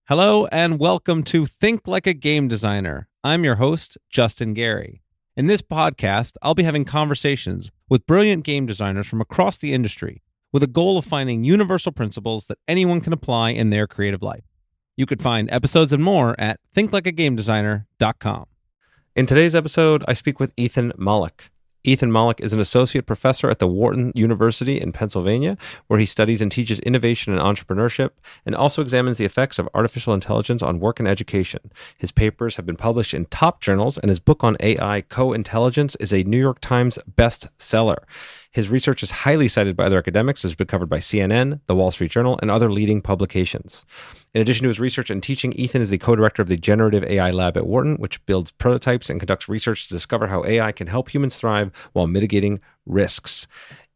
Hello and welcome to Think Like a Game Designer. I'm your host, Justin Gary. In this podcast, I'll be having conversations with brilliant game designers from across the industry with a goal of finding universal principles that anyone can apply in their creative life. You could find episodes and more at thinklikeagamedesigner.com. In today's episode, I speak with Ethan Mollick. Ethan Mollick is an associate professor at the Wharton University in Pennsylvania, where he studies and teaches innovation and entrepreneurship, and also examines the effects of artificial intelligence on work and education. His papers have been published in top journals, and his book on AI, Co-Intelligence, is a New York Times bestseller. His research is highly cited by other academics, has been covered by CNN, The Wall Street Journal, and other leading publications. In addition to his research and teaching, Ethan is the co-director of the Generative AI Lab at Wharton, which builds prototypes and conducts research to discover how AI can help humans thrive while mitigating risks.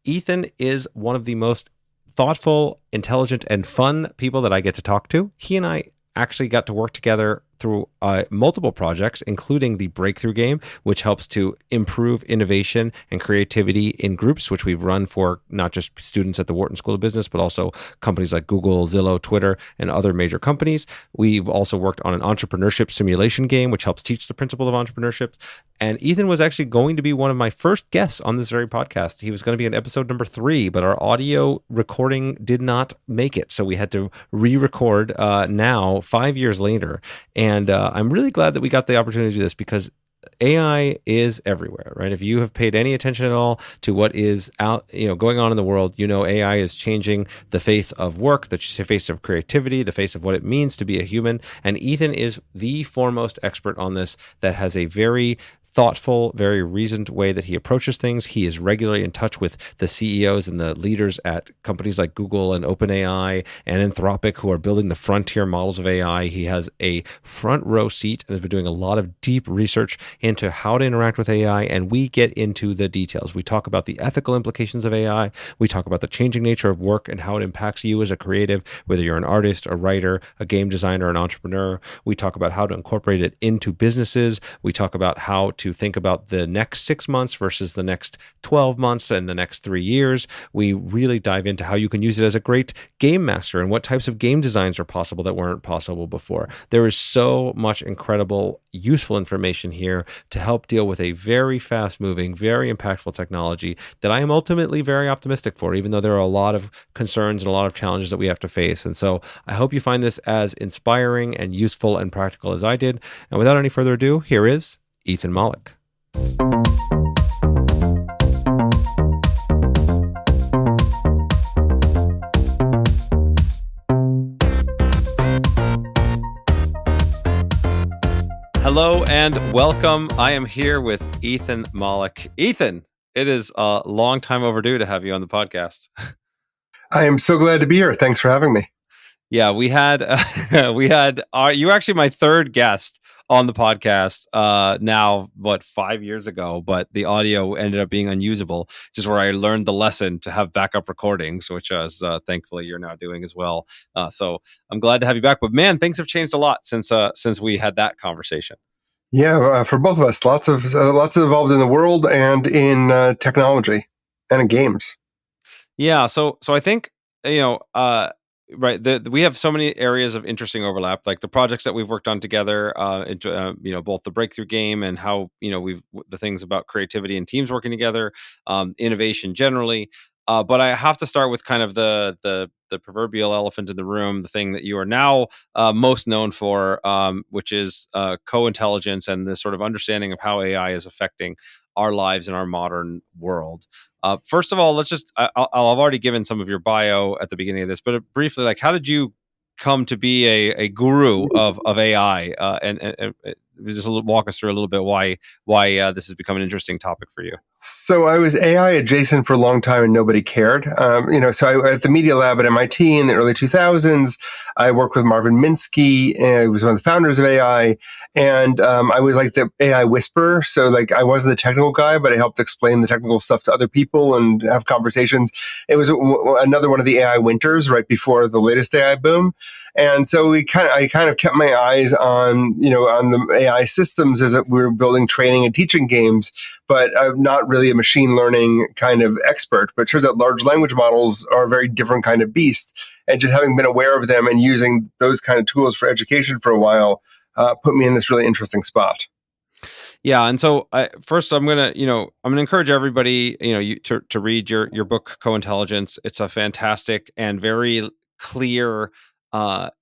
Ethan is one of the most thoughtful, intelligent, and fun people that I get to talk to. He and I actually got to work together through multiple projects, including the Breakthrough Game, which helps to improve innovation and creativity in groups, which we've run for not just students at the Wharton School of Business, but also companies like Google, Zillow, Twitter, and other major companies. We've also worked on an entrepreneurship simulation game, which helps teach the principle of entrepreneurship. And Ethan was actually going to be one of my first guests on this very podcast. He was going to be in episode number 3, but our audio recording did not make it. So we had to re-record now, 5 years later. And I'm really glad that we got the opportunity to do this because AI is everywhere, right? If you have paid any attention at all to what is out, going on in the world, AI is changing the face of work, the face of creativity, the face of what it means to be a human. And Ethan is the foremost expert on this that has a very thoughtful, very reasoned way that he approaches things. He is regularly in touch with the CEOs and the leaders at companies like Google and OpenAI and Anthropic who are building the frontier models of AI. He has a front row seat and has been doing a lot of deep research into how to interact with AI, and we get into the details. We talk about the ethical implications of AI. We talk about the changing nature of work and how it impacts you as a creative, whether you're an artist, a writer, a game designer, an entrepreneur. We talk about how to incorporate it into businesses. We talk about how to think about the next 6 months versus the next 12 months and the next 3 years. We really dive into how you can use it as a great game master and what types of game designs are possible that weren't possible before. There is so much incredible, useful information here to help deal with a very fast-moving, very impactful technology that I am ultimately very optimistic for, even though there are a lot of concerns and a lot of challenges that we have to face. And so I hope you find this as inspiring and useful and practical as I did. And without any further ado, here is Ethan Mollick. Hello and welcome. I am here with Ethan Mollick. Ethan, it is a long time overdue to have you on the podcast. I am so glad to be here. Thanks for having me. Yeah, you were actually my third guest on the podcast now, 5 years ago, but the audio ended up being unusable, just where I learned the lesson to have backup recordings, which thankfully you're now doing as well. So I'm glad to have you back. But man, things have changed a lot since we had that conversation. Yeah, for both of us, lots involved in the world and in technology and in games. Yeah, so I think right. We have so many areas of interesting overlap, like the projects that we've worked on together, both the Breakthrough Game and how, the things about creativity and teams working together, innovation generally. But I have to start with kind of the proverbial elephant in the room, the thing that you are now most known for, which is co-intelligence and this sort of understanding of how AI is affecting our lives in our modern world. First of all, I've already given some of your bio at the beginning of this, but briefly, how did you come to be a guru of AI? And just walk us through a little bit why this has become an interesting topic for you. So I was AI adjacent for a long time and nobody cared. So at the Media Lab at MIT in the early 2000s, I worked with Marvin Minsky, and he was one of the founders of AI. And I was like the AI whisperer. So I wasn't the technical guy, but I helped explain the technical stuff to other people and have conversations. It was another one of the AI winters right before the latest AI boom. And so I kind of kept my eyes on the AI systems as we were building training and teaching games, but I'm not really a machine learning kind of expert. But it turns out large language models are a very different kind of beast. And just having been aware of them and using those kind of tools for education for a while put me in this really interesting spot. Yeah, and so first, I'm gonna encourage everybody, to read your book, Co-Intelligence. It's a fantastic and very clear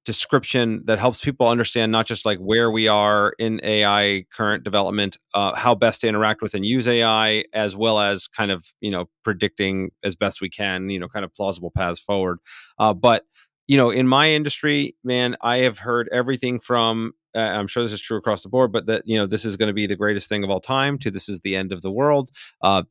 description that helps people understand not just like where we are in AI current development, how best to interact with and use AI, as well as kind of predicting as best we can, kind of plausible paths forward. But in my industry, man, I have heard everything from I'm sure this is true across the board, but that this is going to be the greatest thing of all time to this is the end of the world.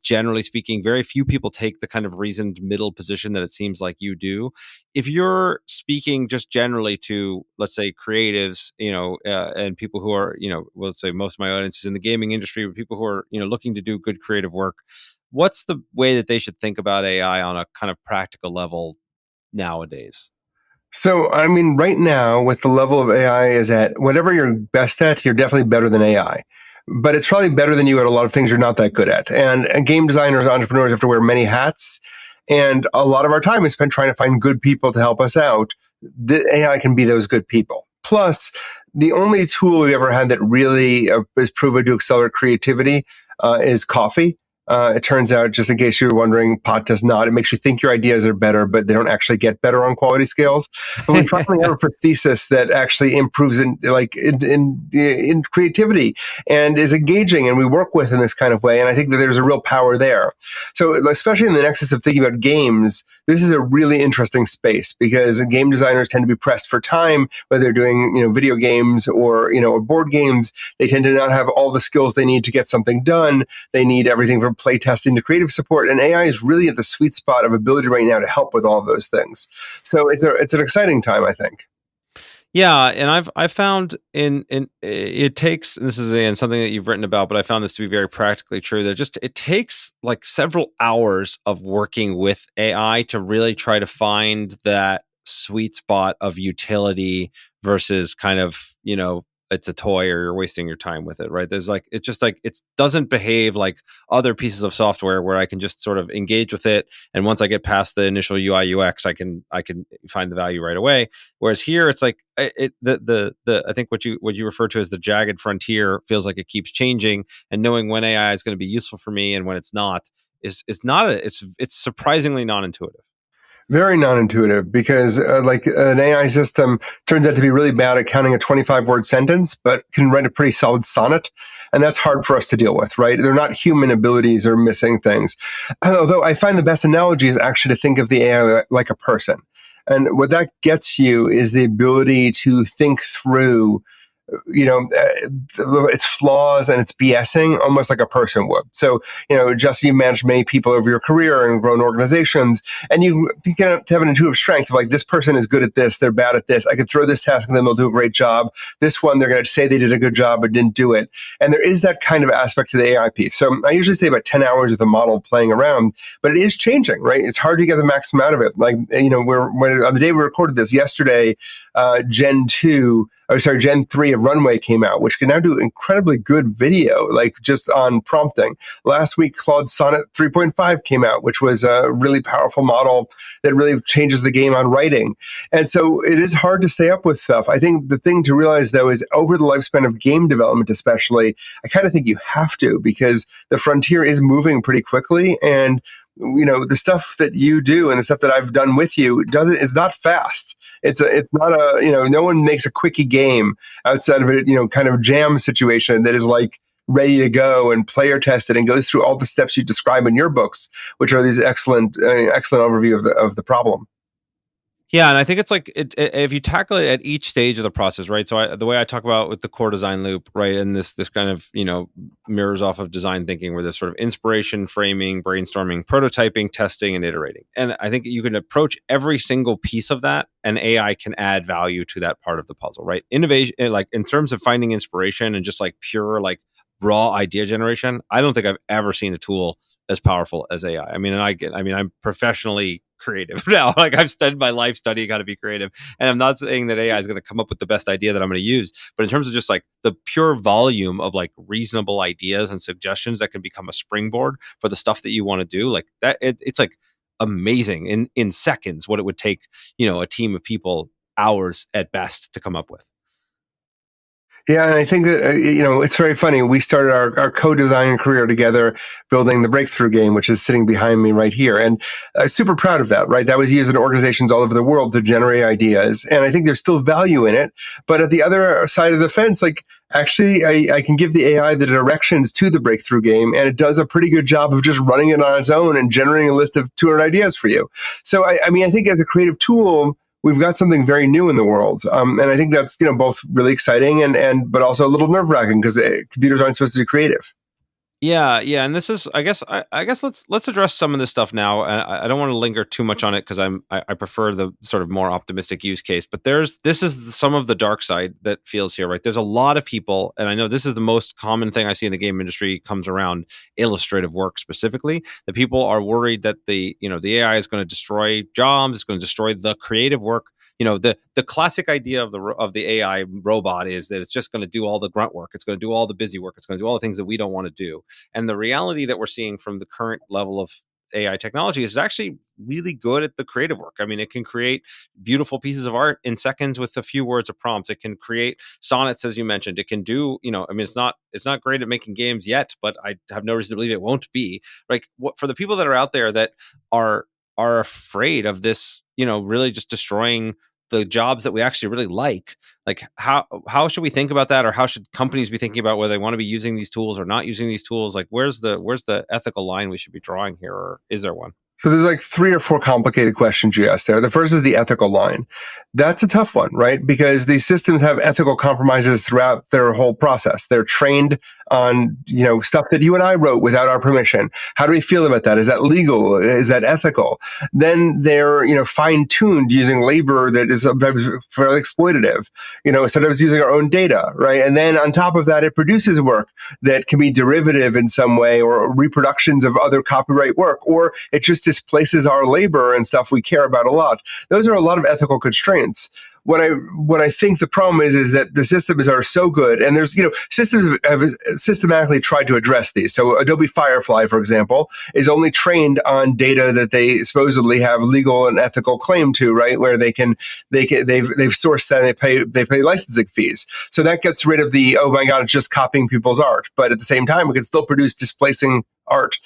Generally speaking, very few people take the kind of reasoned middle position that it seems like you do. If you're speaking just generally to, let's say, creatives, and people who are, well, let's say most of my audience is in the gaming industry, but people who are, looking to do good creative work, what's the way that they should think about AI on a kind of practical level nowadays? So, I mean, right now, with the level of AI is at, whatever you're best at, you're definitely better than AI. But it's probably better than you at a lot of things you're not that good at. And game designers, entrepreneurs have to wear many hats. And a lot of our time is spent trying to find good people to help us out. The AI can be those good people. Plus, the only tool we ever had that really is proven to accelerate creativity is coffee. It turns out, just in case you were wondering, pot does not. It makes you think your ideas are better, but they don't actually get better on quality scales. But we finally have a prosthesis that actually improves in creativity and is engaging, and we work with in this kind of way. And I think that there's a real power there. So, especially in the nexus of thinking about games, this is a really interesting space because game designers tend to be pressed for time, whether they're doing video games or board games. They tend to not have all the skills they need to get something done. They need everything from playtesting to creative support, and AI is really at the sweet spot of ability right now to help with all of those things. So it's an exciting time, I think. Yeah, and I've found in it takes, and this is again something that you've written about, but I found this to be very practically true. That just it takes like several hours of working with AI to really try to find that sweet spot of utility versus kind of it's a toy or you're wasting your time with it, right? There's like it's just like it doesn't behave like other pieces of software where I can just sort of engage with it, and once I get past the initial UI UX, I can find the value right away. Whereas here, it's like I think what you refer to as the jagged frontier feels like it keeps changing, and knowing when AI is going to be useful for me and when it's not is not it's surprisingly non-intuitive. Very non-intuitive because like an AI system turns out to be really bad at counting a 25-word sentence, but can write a pretty solid sonnet. And that's hard for us to deal with, right? They're not human abilities or missing things. Although I find the best analogy is actually to think of the AI like a person. And what that gets you is the ability to think through its flaws and its BSing almost like a person would. So, just you managed many people over your career and grown organizations, and you get to have an intuitive strength of like, this person is good at this, they're bad at this. I could throw this task at them, they'll do a great job. This one, they're going to say they did a good job, but didn't do it. And there is that kind of aspect to the AI piece. So I usually say about 10 hours with the model playing around, but it is changing, right? It's hard to get the maximum out of it. Like, on the day we recorded this yesterday, Gen 3 of Runway came out, which can now do incredibly good video, like just on prompting. Last week, Claude Sonnet 3.5 came out, which was a really powerful model that really changes the game on writing. And so it is hard to stay up with stuff. I think the thing to realize, though, is over the lifespan of game development, especially, I kind of think you have to, because the frontier is moving pretty quickly. And the stuff that you do and the stuff that I've done with you is not fast. It's not no one makes a quickie game outside of a, kind of jam situation that is like ready to go and player tested and goes through all the steps you describe in your books, which are these excellent overview of the problem. Yeah, and I think it's like if you tackle it at each stage of the process, right? So the way I talk about with the core design loop, right, and this kind of mirrors off of design thinking, where there's sort of inspiration, framing, brainstorming, prototyping, testing, and iterating. And I think you can approach every single piece of that, and AI can add value to that part of the puzzle, right? Innovation, like in terms of finding inspiration and just like pure like raw idea generation, I don't think I've ever seen a tool as powerful as AI. I mean, I'm professionally creative now. Like I've studied my life studying how to be creative. And I'm not saying that AI is going to come up with the best idea that I'm going to use, but in terms of just like the pure volume of like reasonable ideas and suggestions that can become a springboard for the stuff that you want to do, like that, it's like amazing in seconds what it would take, a team of people hours at best to come up with. Yeah, and I think that, it's very funny. We started our co-design career together building the Breakthrough game, which is sitting behind me right here. And super proud of that, right? That was used in organizations all over the world to generate ideas. And I think there's still value in it. But at the other side of the fence, like, actually, I can give the AI the directions to the Breakthrough game, and it does a pretty good job of just running it on its own and generating a list of 200 ideas for you. So, I mean, I think as a creative tool, we've got something very new in the world, and I think that's both really exciting and but also a little nerve wracking because computers aren't supposed to be creative. Yeah, and this is, I guess let's address some of this stuff now. I don't want to linger too much on it because I prefer the sort of more optimistic use case. But this is some of the dark side that feels here, right? There's a lot of people, and I know this is the most common thing I see in the game industry comes around illustrative work specifically. That people are worried that the AI is going to destroy jobs, it's going to destroy the creative work. The classic idea of the AI robot is that it's just going to do all the grunt work, it's going to do all the busy work, it's going to do all the things that we don't want to do. And the reality that we're seeing from the current level of AI technology is actually really good at the creative work. I mean, it can create beautiful pieces of art in seconds with a few words of prompts. It can create sonnets, as you mentioned. It can do, I mean, it's not great at making games yet, but I have no reason to believe it won't be. Like, for the people that are out there that are afraid of this, really just destroying the jobs that we actually really like how should we think about that, or how should companies be thinking about whether they want to be using these tools or not using these tools? Like, where's the ethical line we should be drawing here, or is there one? So there's like 3 or 4 complicated questions you asked there. The first is the ethical line. That's a tough one, right? Because these systems have ethical compromises throughout their whole process. They're trained on, stuff that you and I wrote without our permission. How do we feel about that? Is that legal? Is that ethical? Then they're, fine-tuned using labor that is sometimes fairly exploitative, sometimes using our own data, right? And then on top of that, it produces work that can be derivative in some way, or reproductions of other copyright work, or it just displaces our labor and stuff we care about a lot. Those are a lot of ethical constraints. What I think the problem is that the systems are so good, and there's, systems have systematically tried to address these. So Adobe Firefly, for example, is only trained on data that they supposedly have legal and ethical claim to, right? Where they've sourced that and they pay licensing fees. So that gets rid of the, oh my God, it's just copying people's art. But at the same time, it can still produce displacing art.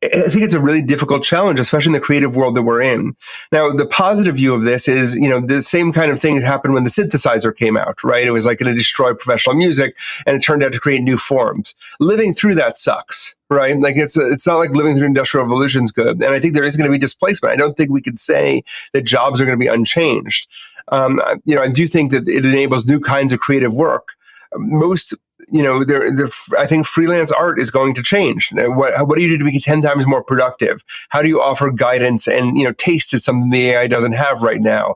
I think it's a really difficult challenge, especially in the creative world that we're in. Now, the positive view of this is, the same kind of thing happened when the synthesizer came out, right? It was like going to destroy professional music, and it turned out to create new forms. Living through that sucks, right? Like, it's not like living through industrial revolution is good. And I think there is going to be displacement. I don't think we could say that jobs are going to be unchanged. I do think that it enables new kinds of creative work. Most, I think freelance art is going to change. What do you do to be 10 times more productive? How do you offer guidance? And, taste is something the AI doesn't have right now.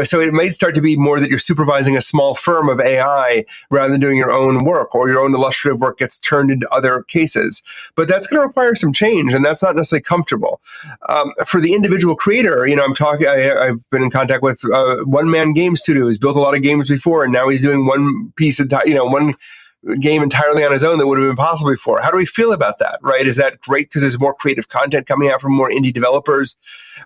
So it might start to be more that you're supervising a small firm of AI rather than doing your own work, or your own illustrative work gets turned into other cases. But that's going to require some change, and that's not necessarily comfortable. For the individual creator, I've been in contact with one-man game studio who's built a lot of games before, and now he's doing one piece of, one game entirely on his own that would have been possible before. How do we feel about that, right? Is that great because there's more creative content coming out from more indie developers?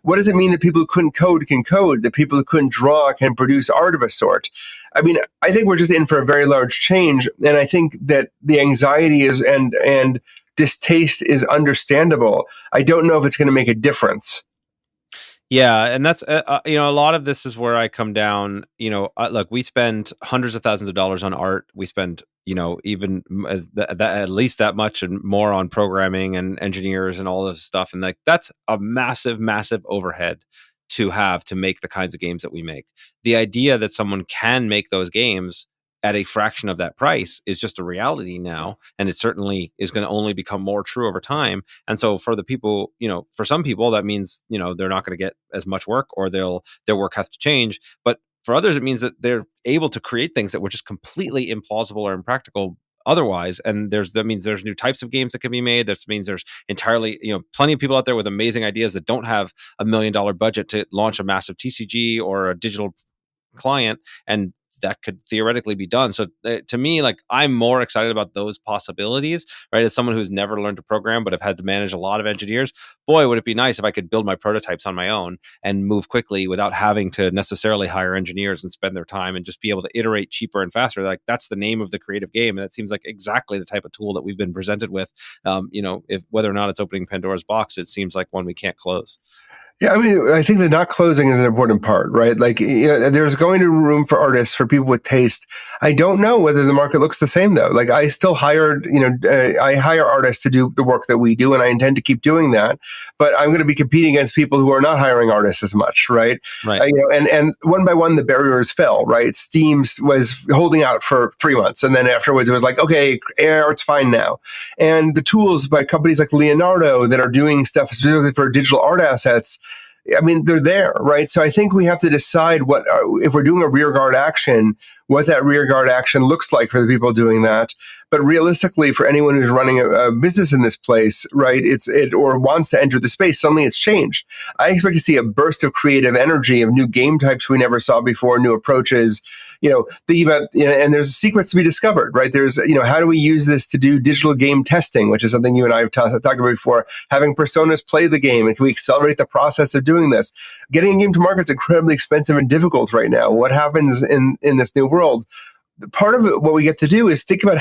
What does it mean that people who couldn't code can code, that people who couldn't draw can produce art of a sort? I mean, I think we're just in for a very large change, and I think that the anxiety is and distaste is understandable. I don't know if it's going to make a difference. Yeah, and that's a lot of this is where I come down. Look, we spend hundreds of thousands of dollars on art. We spend, even at least that much and more on programming and engineers and all this stuff, and like that's a massive, massive overhead to have to make the kinds of games that we make. The idea that someone can make those games at a fraction of that price is just a reality now, and it certainly is going to only become more true over time. And so for the people, for some people that means they're not going to get as much work, or their work has to change. But for others, it means that they're able to create things that were just completely implausible or impractical otherwise. And that means there's new types of games that can be made. That means there's entirely, plenty of people out there with amazing ideas that don't have $1 million budget to launch a massive TCG or a digital client, and that could theoretically be done. So to me, like, I'm more excited about those possibilities, right? As someone who's never learned to program but have had to manage a lot of engineers, boy, would it be nice if I could build my prototypes on my own and move quickly without having to necessarily hire engineers and spend their time, and just be able to iterate cheaper and faster. Like, that's the name of the creative game, and it seems like exactly the type of tool that we've been presented with. If whether or not it's opening Pandora's box, it seems like one we can't close. Yeah, I mean, I think that not closing is an important part, right? Like, there's going to be room for artists, for people with taste. I don't know whether the market looks the same, though. Like, I still I hire artists to do the work that we do, and I intend to keep doing that. But I'm going to be competing against people who are not hiring artists as much, right? Right. And one by one, the barriers fell, right? Steam was holding out for 3 months, and then afterwards, it was like, okay, AI art's fine now. And the tools by companies like Leonardo that are doing stuff specifically for digital art assets, I mean, they're there, right? So I think we have to decide if we're doing a rearguard action, what that rearguard action looks like for the people doing that. But realistically, for anyone who's running a business in this place, right, or wants to enter the space, suddenly it's changed. I expect to see a burst of creative energy, of new game types we never saw before, new approaches. Thinking about, and there's secrets to be discovered, right? There's, how do we use this to do digital game testing, which is something you and I have talked about before, having personas play the game, and can we accelerate the process of doing this? Getting a game to market is incredibly expensive and difficult right now. What happens in this new world? Part of it, what we get to do is think about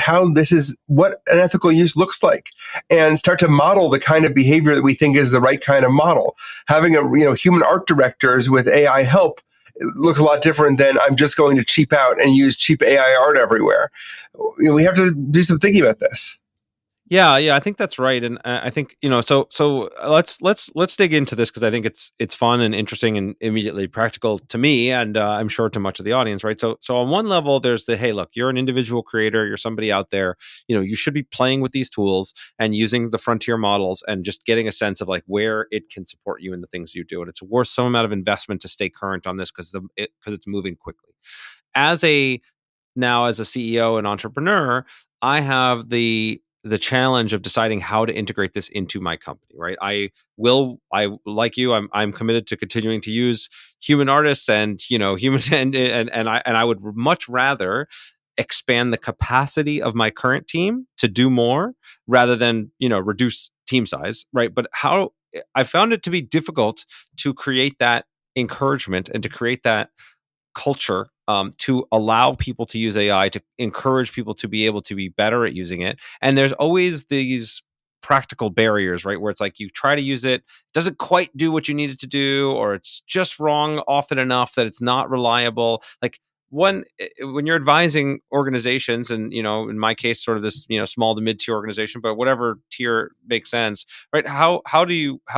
what an ethical use looks like, and start to model the kind of behavior that we think is the right kind of model. Having human art directors with AI help, it looks a lot different than I'm just going to cheap out and use cheap AI art everywhere. We have to do some thinking about this. Yeah, I think that's right, and I think So let's dig into this, because I think it's fun and interesting and immediately practical to me, and I'm sure to much of the audience, right? So on one level, there's hey, look, you're an individual creator, you're somebody out there, you should be playing with these tools and using the frontier models, and just getting a sense of like where it can support you in the things you do, and it's worth some amount of investment to stay current on this because it's moving quickly. As a CEO and entrepreneur, I have the challenge of deciding how to integrate this into my company, right? I like you, I'm committed to continuing to use human artists and human and I would much rather expand the capacity of my current team to do more rather than reduce team size, right? But how I found it to be difficult to create that encouragement and to create that culture to allow people to use AI, to encourage people to be able to be better at using it. And there's always these practical barriers, right? Where it's like you try to use it, doesn't quite do what you need it to do, or it's just wrong often enough that it's not reliable. Like when you're advising organizations, and in my case, sort of this small to mid tier organization, but whatever tier makes sense, right? How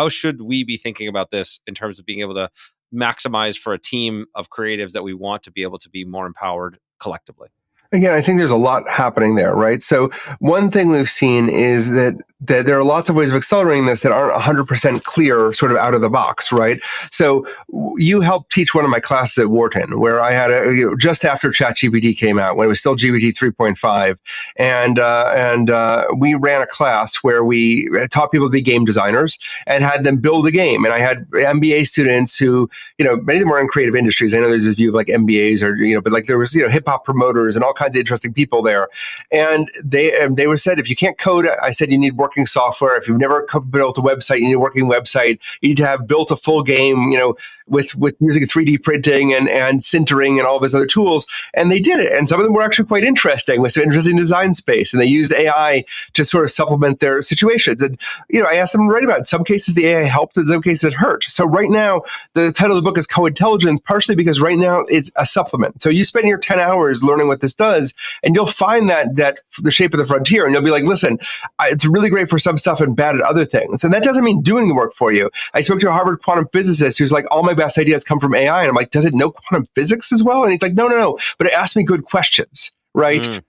should we be thinking about this in terms of being able to maximize for a team of creatives that we want to be able to be more empowered collectively? Again, I think there's a lot happening there, right? So one thing we've seen is that there are lots of ways of accelerating this that aren't 100% clear sort of out of the box, right? So you helped teach one of my classes at Wharton, where I had just after ChatGPT came out, when it was still GPT 3.5. And we ran a class where we taught people to be game designers and had them build a game. And I had MBA students who, many of them were in creative industries. I know there's this view of like MBAs but like there was, hip hop promoters and all kinds of interesting people there. And they were said, if you can't code, I said, you need working software. If you've never built a website, you need a working website. You need to have built a full game, with using 3D printing and sintering and all of those other tools. And they did it. And some of them were actually quite interesting, with some interesting design space. And they used AI to sort of supplement their situations. And, I asked them to write about it. In some cases, the AI helped. In some cases, it hurt. So right now, the title of the book is Co-Intelligence, partially because right now it's a supplement. So you spend your 10 hours learning what this does, and you'll find that the shape of the frontier. And you'll be like, listen, it's really great for some stuff and bad at other things. And that doesn't mean doing the work for you. I spoke to a Harvard quantum physicist who's like, all my best ideas come from AI. And I'm like, does it know quantum physics as well? And he's like, no, but it asked me good questions, right?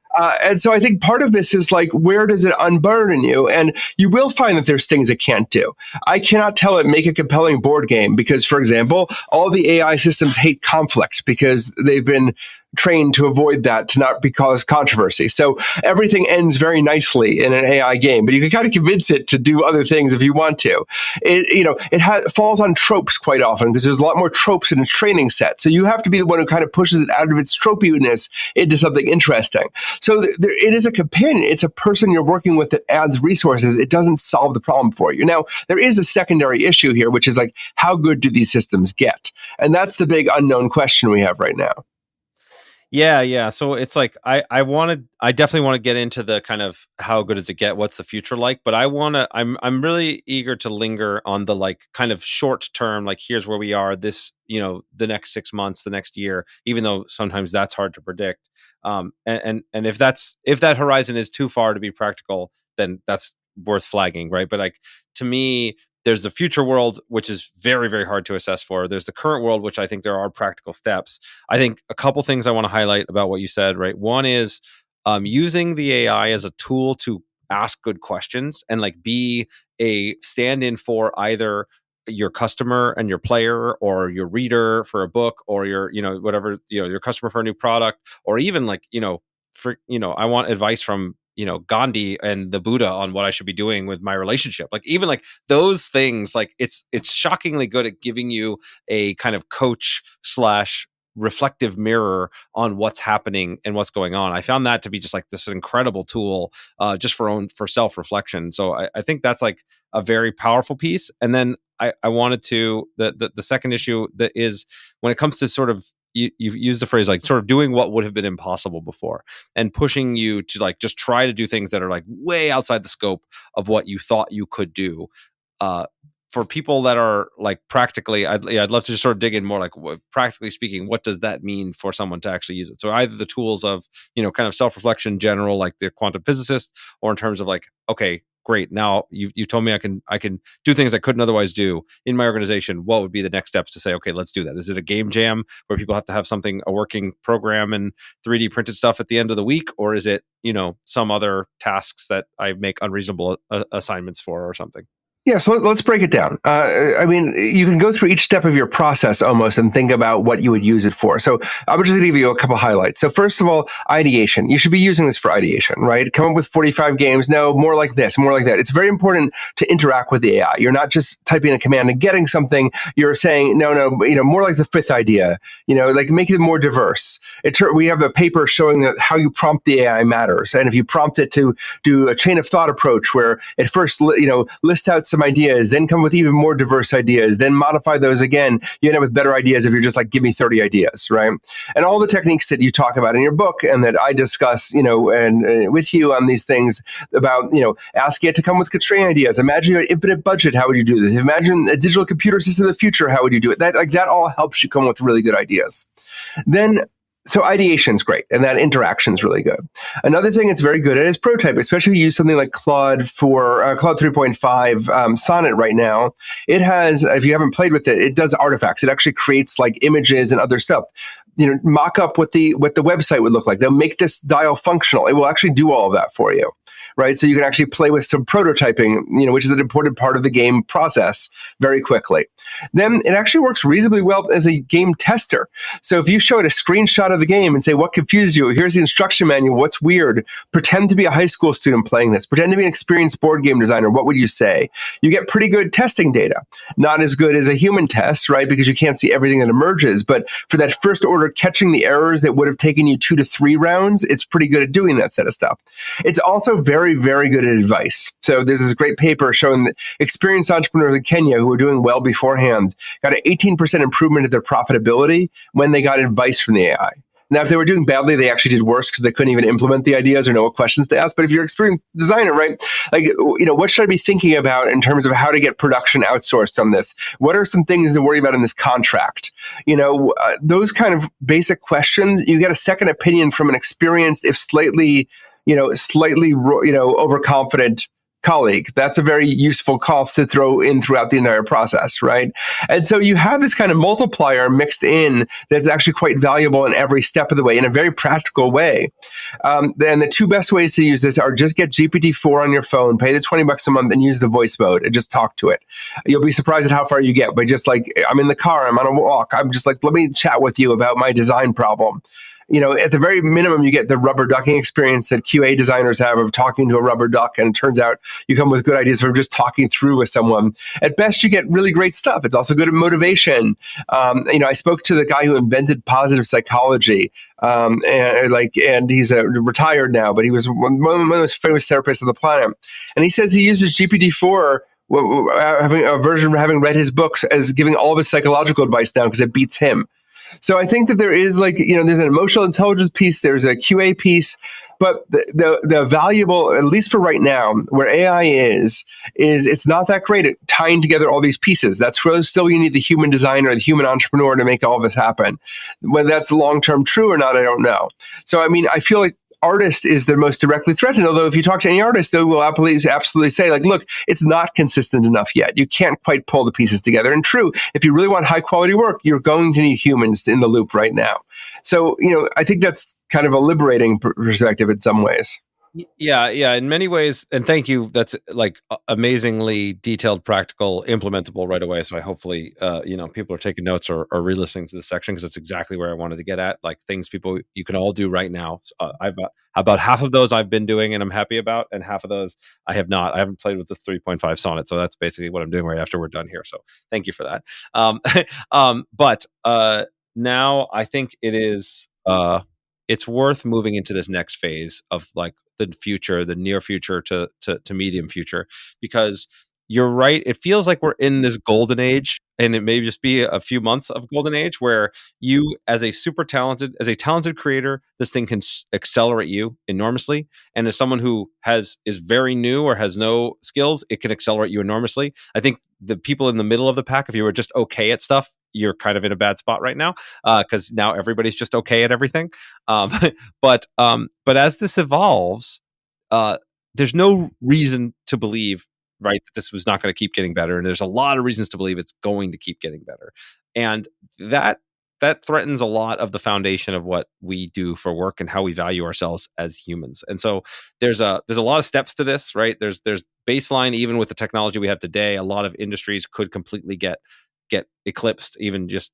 And so I think part of this is like, where does it unburden you? And you will find that there's things it can't do. I cannot tell it, make a compelling board game, because, for example, all the AI systems hate conflict because they've been trained to avoid that, to not cause controversy. So everything ends very nicely in an AI game, but you can kind of convince it to do other things if you want to. It falls on tropes quite often because there's a lot more tropes in its training set. So you have to be the one who kind of pushes it out of its tropiness into something interesting. So it is a companion. It's a person you're working with that adds resources. It doesn't solve the problem for you. Now, there is a secondary issue here, which is like, how good do these systems get? And that's the big unknown question we have right now. Yeah. So it's like I definitely want to get into the kind of how good does it get, what's the future like, but I'm really eager to linger on the like kind of short term, like here's where we are, this, the next 6 months, the next year, even though sometimes that's hard to predict. And if that horizon is too far to be practical, then that's worth flagging, right? But like to me, there's the future world, which is very, very hard to assess for. There's the current world, which I think there are practical steps. I think a couple things I want to highlight about what you said, right? One is using the AI as a tool to ask good questions and like be a stand-in for either your customer and your player or your reader for a book or your, whatever, your customer for a new product, or even like, I want advice from Gandhi and the Buddha on what I should be doing with my relationship. Like even like those things, like it's shockingly good at giving you a kind of coach / reflective mirror on what's happening and what's going on. I found that to be just like this incredible tool just for self-reflection. So I think that's like a very powerful piece. And then I wanted to, the second issue that is when it comes to sort of, you've used the phrase like sort of doing what would have been impossible before and pushing you to like just try to do things that are like way outside the scope of what you thought you could do. For people that are like practically, I'd love to just sort of dig in more like practically speaking, what does that mean for someone to actually use it? So either the tools of, kind of self-reflection general, like the quantum physicist, or in terms of like, okay, great. Now you told me I can do things I couldn't otherwise do in my organization. What would be the next steps to say, okay, let's do that? Is it a game jam where people have to have a working program and 3D printed stuff at the end of the week? Or is it, some other tasks that I make unreasonable assignments for or something? Yeah, so let's break it down. You can go through each step of your process almost and think about what you would use it for. So I'm just going to give you a couple highlights. So first of all, ideation. You should be using this for ideation, right? Come up with 45 games. No, more like this, more like that. It's very important to interact with the AI. You're not just typing a command and getting something. You're saying, no, more like the fifth idea, like make it more diverse. We have a paper showing that how you prompt the AI matters. And if you prompt it to do a chain of thought approach where it first, list out some ideas, then come with even more diverse ideas, then modify those again, you end up with better ideas if you're just like, give me 30 ideas, right? And all the techniques that you talk about in your book and that I discuss, and with you on these things about, asking it to come with constraint ideas. Imagine you had infinite budget, how would you do this? Imagine a digital computer system of the future, how would you do it? That all helps you come with really good ideas. So ideation is great, and that interaction is really good. Another thing it's very good at is prototype, especially if you use something like Claude 3.5 Sonnet right now. It has, if you haven't played with it, it does artifacts. It actually creates like images and other stuff. Mock up what the website would look like. Now make this dial functional. It will actually do all of that for you. Right. So you can actually play with some prototyping, which is an important part of the game process very quickly. Then it actually works reasonably well as a game tester. So if you show it a screenshot of the game and say, what confuses you? Here's the instruction manual. What's weird? Pretend to be a high school student playing this. Pretend to be an experienced board game designer. What would you say? You get pretty good testing data. Not as good as a human test, right? Because you can't see everything that emerges. But for that first order, catching the errors that would have taken you 2 to 3 rounds, it's pretty good at doing that set of stuff. It's also very, very good at advice. So there's this great paper showing that experienced entrepreneurs in Kenya who were doing well beforehand got an 18% improvement in their profitability when they got advice from the AI. Now, if they were doing badly, they actually did worse because they couldn't even implement the ideas or know what questions to ask. But if you're an experienced designer, right, like, what should I be thinking about in terms of how to get production outsourced on this? What are some things to worry about in this contract? Those kind of basic questions, you get a second opinion from an experienced, if slightly overconfident colleague. That's a very useful cost to throw in throughout the entire process, right? And so you have this kind of multiplier mixed in that's actually quite valuable in every step of the way in a very practical way. And the two best ways to use this are just get GPT-4 on your phone, pay the $20 a month and use the voice mode and just talk to it. You'll be surprised at how far you get by just like, I'm in the car, I'm on a walk. I'm just like, let me chat with you about my design problem. at the very minimum, you get the rubber ducking experience that QA designers have of talking to a rubber duck, and it turns out you come with good ideas from just talking through with someone. At best, you get really great stuff. It's also good at motivation. I spoke to the guy who invented positive psychology, and he's retired now, but he was one of the most famous therapists on the planet. And he says he uses GPT-4, having read his books, as giving all of his psychological advice now because it beats him. So I think that there is there's an emotional intelligence piece, there's a QA piece, but the valuable, at least for right now, where AI is it's not that great at tying together all these pieces. That's where still you need the human designer, the human entrepreneur to make all of this happen. Whether that's long-term true or not, I don't know. So, I feel like artist is the most directly threatened. Although if you talk to any artist, they will absolutely say, look, it's not consistent enough yet. You can't quite pull the pieces together. And true, if you really want high quality work, you're going to need humans in the loop right now. So, I think that's kind of a liberating perspective in some ways. Yeah, in many ways. And thank you. That's amazingly detailed, practical, implementable right away. So I hopefully, people are taking notes or re-listening to this section, because it's exactly where I wanted to get at, things you can all do right now. So, about half of those I've been doing and I'm happy about, and half of those I have not. I haven't played with the 3.5 sonnet. So that's basically what I'm doing right after we're done here. So thank you for that. But now I think it is, it's worth moving into this next phase of the future, the near future to medium future, because you're right. It feels like we're in this golden age, and it may just be a few months of golden age where you, as a talented creator, this thing can accelerate you enormously. And as someone who is very new or has no skills, it can accelerate you enormously. I think the people in the middle of the pack, if you were just okay at stuff, you're kind of in a bad spot right now, because now everybody's just okay at everything. But as this evolves, there's no reason to believe, right, that this was not going to keep getting better. And there's a lot of reasons to believe it's going to keep getting better. And that threatens a lot of the foundation of what we do for work and how we value ourselves as humans. And so there's a lot of steps to this, right? There's baseline. Even with the technology we have today, a lot of industries could completely get eclipsed, even just,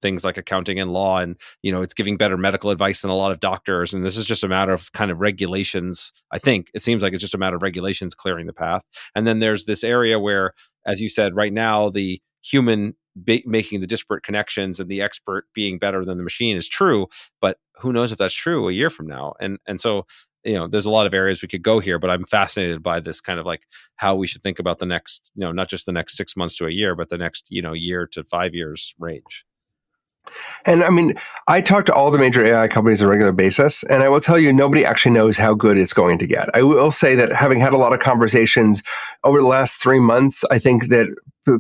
things like accounting and law, and, it's giving better medical advice than a lot of doctors. And this is just a matter of kind of regulations. I think it seems like it's just a matter of regulations clearing the path. And then there's this area where, as you said, right now, the human making the disparate connections and the expert being better than the machine is true, but who knows if that's true a year from now. And so, there's a lot of areas we could go here, but I'm fascinated by this kind of how we should think about the next, not just the next 6 months to a year, but the next, year to 5 years range. And I talk to all the major AI companies on a regular basis, and I will tell you, nobody actually knows how good it's going to get. I will say that, having had a lot of conversations over the last 3 months, I think that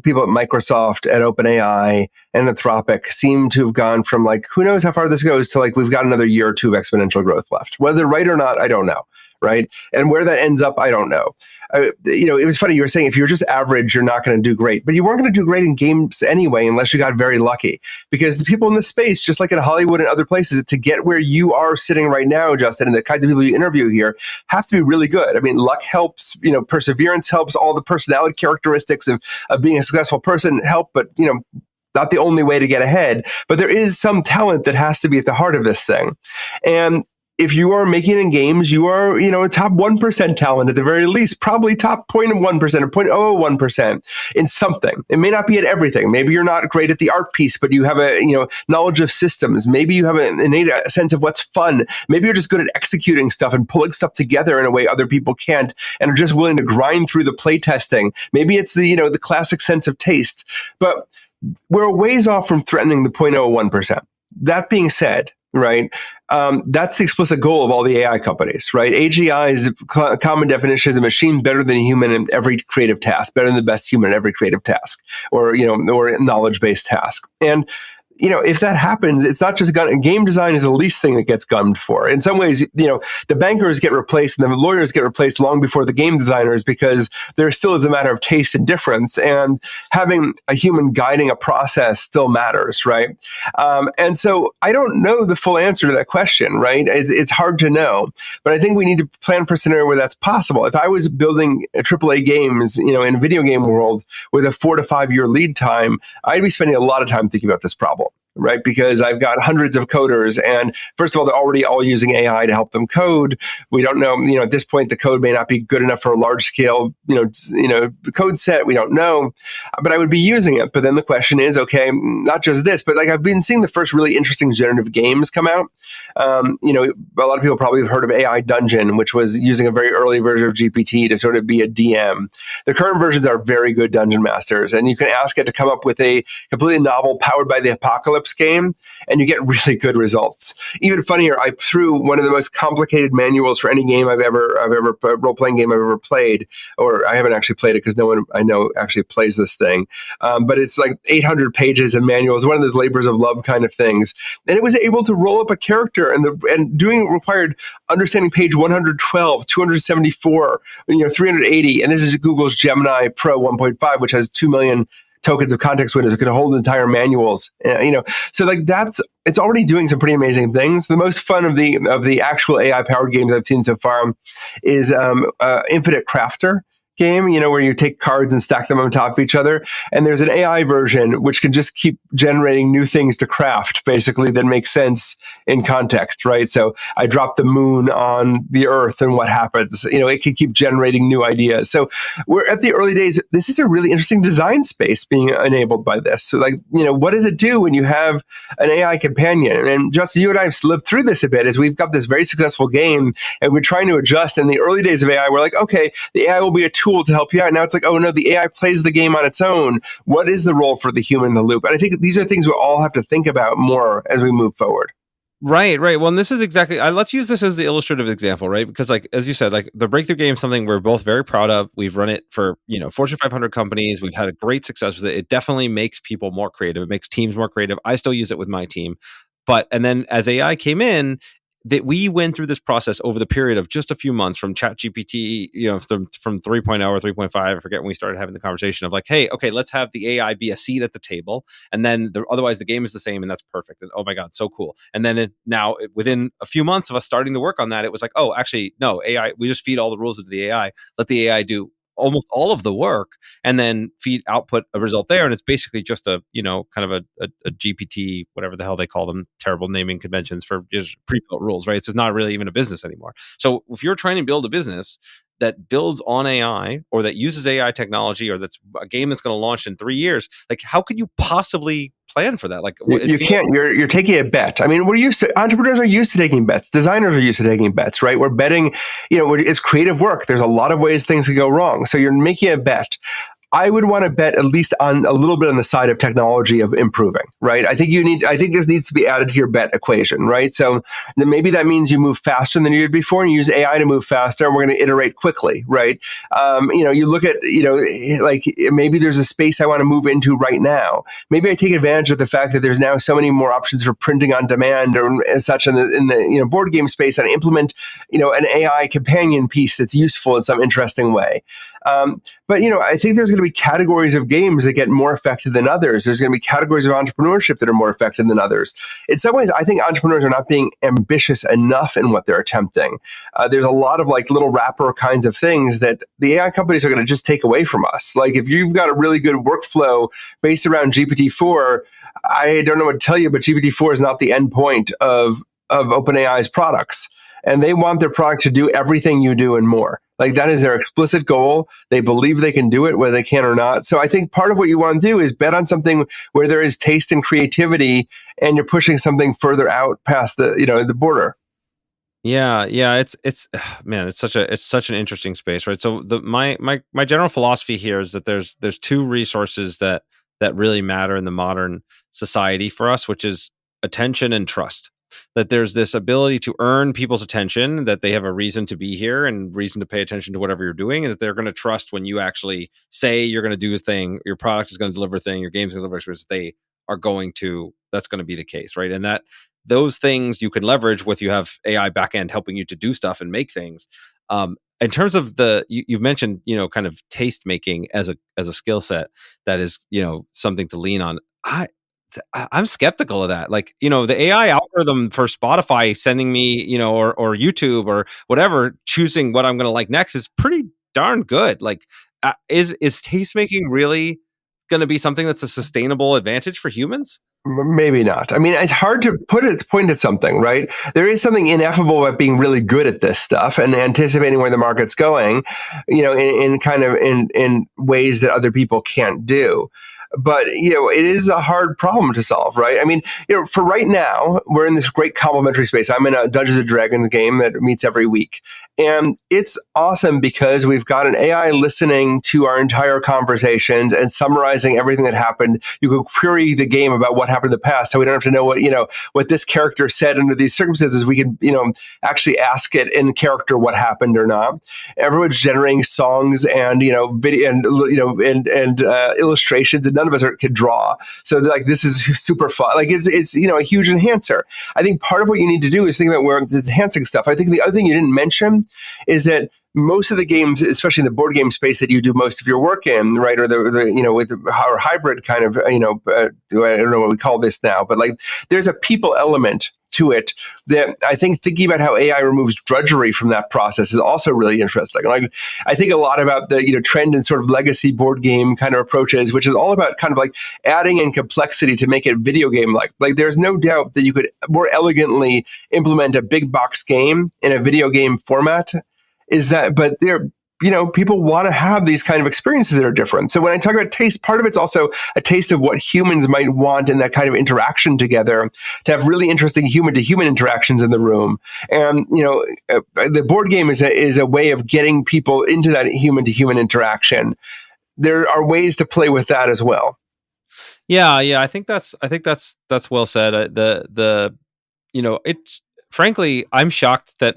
people at Microsoft, at OpenAI, and Anthropic seem to have gone from who knows how far this goes to we've got another year or two of exponential growth left. Whether they're right or not, I don't know. Right. And where that ends up, I don't know. It was funny. You were saying if you're just average, you're not going to do great, but you weren't going to do great in games anyway, unless you got very lucky, because the people in this space, just like in Hollywood and other places, to get where you are sitting right now, Justin, and the kinds of people you interview here have to be really good. Luck helps, perseverance helps, all the personality characteristics of being a successful person help, but, not the only way to get ahead. But there is some talent that has to be at the heart of this thing. And if you are making it in games, you are, a top 1% talent at the very least, probably top 0.1% or 0.01% in something. It may not be at everything. Maybe you're not great at the art piece, but you have a, knowledge of systems. Maybe you have an innate sense of what's fun. Maybe you're just good at executing stuff and pulling stuff together in a way other people can't, and are just willing to grind through the play testing. Maybe it's the classic sense of taste, but we're ways off from threatening the 0.01%. That being said, right, that's the explicit goal of all the AI companies, right? AGI's common definition is a machine better than a human in every creative task, better than the best human in every creative task, or knowledge-based task. And if that happens, it's not just game design is the least thing that gets gummed for. In some ways, the bankers get replaced and the lawyers get replaced long before the game designers, because there still is a matter of taste and difference, and having a human guiding a process still matters, right? And so I don't know the full answer to that question, right? It's hard to know, but I think we need to plan for a scenario where that's possible. If I was building AAA games, in a video game world with a 4 to 5 year lead time, I'd be spending a lot of time thinking about this problem. right? Because I've got hundreds of coders, and first of all, they're already all using AI to help them code. We don't know, at this point, the code may not be good enough for a large scale, code set. We don't know, but I would be using it. But then the question is, okay, not just this, but like I've been seeing the first really interesting generative games come out. A lot of people probably have heard of AI Dungeon, which was using a very early version of GPT to sort of be a DM. The current versions are very good dungeon masters, and you can ask it to come up with a completely novel, powered by the apocalypse game, and you get really good results. Even funnier, I threw one of the most complicated manuals for any game I've ever role playing game I've ever played, or I haven't actually played it because no one I know actually plays this thing. But it's like 800 pages of manuals, one of those labors of love kind of things, and it was able to roll up a character, and doing required understanding page 112, 274, 380, and this is Google's Gemini Pro 1.5, which has 2 million tokens of context windows. It can hold entire manuals. So like it's already doing some pretty amazing things. The most fun of the actual AI powered games I've seen so far is Infinite Crafter game, where you take cards and stack them on top of each other. And there's an AI version which can just keep generating new things to craft, basically, that make sense in context, right? So I drop the moon on the earth and what happens? It can keep generating new ideas. So we're at the early days. This is a really interesting design space being enabled by this. So what does it do when you have an AI companion? And Justin, you and I have lived through this a bit as we've got this very successful game and we're trying to adjust. In the early days of AI, we're like, okay, the AI will be a tool to help you out. Now it's like, oh no, the AI plays the game on its own. What is the role for the human in the loop? And I think these are things we all have to think about more as we move forward. Right. Well, and this is exactly, let's use this as the illustrative example, right? Because as you said, the breakthrough game is something we're both very proud of. We've run it for, Fortune 500 companies. We've had a great success with it. It definitely makes people more creative. It makes teams more creative. I still use it with my team. And then as AI came in, that we went through this process over the period of just a few months from ChatGPT, from 3.0 or 3.5, I forget when we started having the conversation of like, hey, okay, let's have the AI be a seat at the table. And then otherwise the game is the same and that's perfect. And oh my God, so cool. And then within a few months of us starting to work on that, it was like, oh, actually, no, AI, we just feed all the rules into the AI, let the AI do almost all of the work and then output a result there. And it's basically just a, kind of a GPT, whatever the hell they call them, terrible naming conventions for just pre-built rules, right? It's not really even a business anymore. So if you're trying to build a business that builds on AI or that uses AI technology or that's a game that's going to launch in 3 years, like how could you possibly plan for that? Like you can't. You're taking a bet. I mean, entrepreneurs are used to taking bets. Designers are used to taking bets, right? We're betting. It's creative work. There's a lot of ways things could go wrong. So you're making a bet. I would want to bet at least on a little bit on the side of technology of improving, right? I think this needs to be added to your bet equation, right? So then maybe that means you move faster than you did before and you use AI to move faster and we're going to iterate quickly, right? You look at, like maybe there's a space I want to move into right now. Maybe I take advantage of the fact that there's now so many more options for printing on demand or as such in the board game space and implement, an AI companion piece that's useful in some interesting way. But I think there's going to be categories of games that get more affected than others. There's going to be categories of entrepreneurship that are more affected than others. In some ways, I think entrepreneurs are not being ambitious enough in what they're attempting. There's a lot of like little wrapper kinds of things that the AI companies are going to just take away from us. Like if you've got a really good workflow based around GPT-4, I don't know what to tell you, but GPT-4 is not the end point of OpenAI's products. And they want their product to do everything you do and more. Like that is their explicit goal. They believe they can do it, whether they can or not. So I think part of what you want to do is bet on something where there is taste and creativity, and you're pushing something further out past the border. Yeah. It's man, it's such an interesting space, right? So my general philosophy here is that there's two resources that really matter in the modern society for us, which is attention and trust. That there's this ability to earn people's attention, that they have a reason to be here and reason to pay attention to whatever you're doing, and that they're going to trust when you actually say you're going to do a thing, your product is going to deliver a thing, your game's going to deliver a thing, that's going to be the case, right? And that those things you can leverage with, you have AI backend helping you to do stuff and make things. In terms of you've mentioned, kind of taste making as a skill set that is, something to lean on. I'm skeptical of that. Like, the AI algorithm for Spotify sending me, or YouTube or whatever, choosing what I'm going to like next is pretty darn good. Like, is taste making really going to be something that's a sustainable advantage for humans? Maybe not. I mean, it's hard to point at something, right? There is something ineffable about being really good at this stuff and anticipating where the market's going, in ways that other people can't do. But, it is a hard problem to solve, right? I mean, for right now, we're in this great complementary space. I'm in a Dungeons and Dragons game that meets every week. And it's awesome because we've got an AI listening to our entire conversations and summarizing everything that happened. You can query the game about what happened in the past, so we don't have to know what this character said under these circumstances. We can, actually ask it in character what happened or not. Everyone's generating songs and video and illustrations, and none of us can draw. So this is super fun. It's a huge enhancer. I think part of what you need to do is think about where it's enhancing stuff. I think the other thing you didn't mention is that most of the games, especially in the board game space that you do most of your work in, right, or with our hybrid kind of, I don't know what we call this now, but there's a people element to it that I think thinking about how AI removes drudgery from that process is also really interesting. I think a lot about the trend in sort of legacy board game kind of approaches, which is all about kind of adding in complexity to make it video game like. There's no doubt that you could more elegantly implement a big box game in a video game format. But people want to have these kind of experiences that are different. So when I talk about taste, part of it's also a taste of what humans might want in that kind of interaction together, to have really interesting human to human interactions in the room. And, the board game is a way of getting people into that human to human interaction. There are ways to play with that as well. Yeah. I think that's well said. It's frankly, I'm shocked that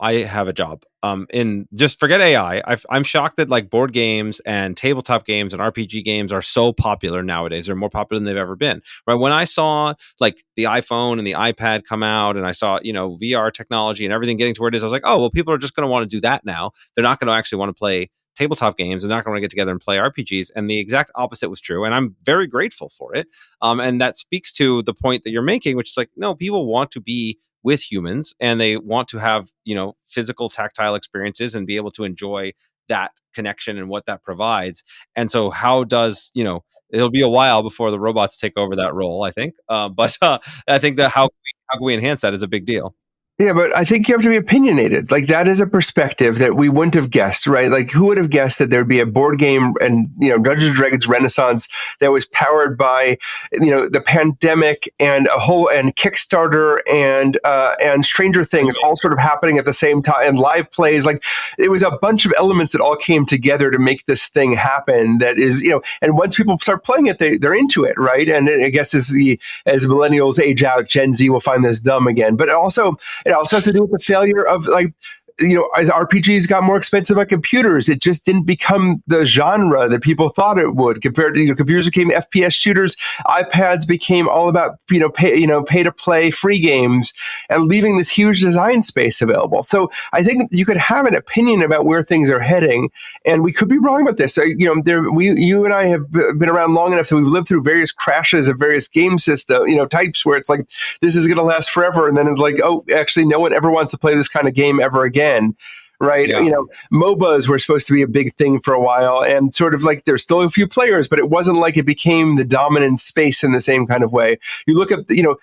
I have a job. In just forget AI. I'm shocked that board games and tabletop games and RPG games are so popular nowadays. They're more popular than they've ever been. Right? When I saw the iPhone and the iPad come out, and I saw VR technology and everything getting to where it is, I was like, oh well, people are just going to want to do that now. They're not going to actually want to play tabletop games. They're not going to get together and play RPGs. And the exact opposite was true. And I'm very grateful for it. And that speaks to the point that you're making, which is no, people want to be with humans, and they want to have physical tactile experiences and be able to enjoy that connection and what that provides. And so how does it'll be a while before the robots take over that role, I think, but I think that how can we enhance that is a big deal. Yeah, but I think you have to be opinionated. That is a perspective that we wouldn't have guessed, right? Who would have guessed that there'd be a board game and, Dungeons and Dragons renaissance that was powered by, the pandemic and Kickstarter and Stranger Things all sort of happening at the same time, and live plays. It was a bunch of elements that all came together to make this thing happen. That is, and once people start playing it, they're into it, right? And I guess as millennials age out, Gen Z will find this dumb again. But it also has to do with the failure of as RPGs got more expensive on computers, it just didn't become the genre that people thought it would. Compared to computers became FPS shooters, iPads became all about pay to play free games, and leaving this huge design space available. So I think you could have an opinion about where things are heading, and we could be wrong about this. You and I have been around long enough that we've lived through various crashes of various game system types where it's this is going to last forever, and then it's oh, actually no one ever wants to play this kind of game ever again. Right. Yeah. MOBAs were supposed to be a big thing for a while, and sort of there's still a few players, but it wasn't it became the dominant space in the same kind of way. You look at,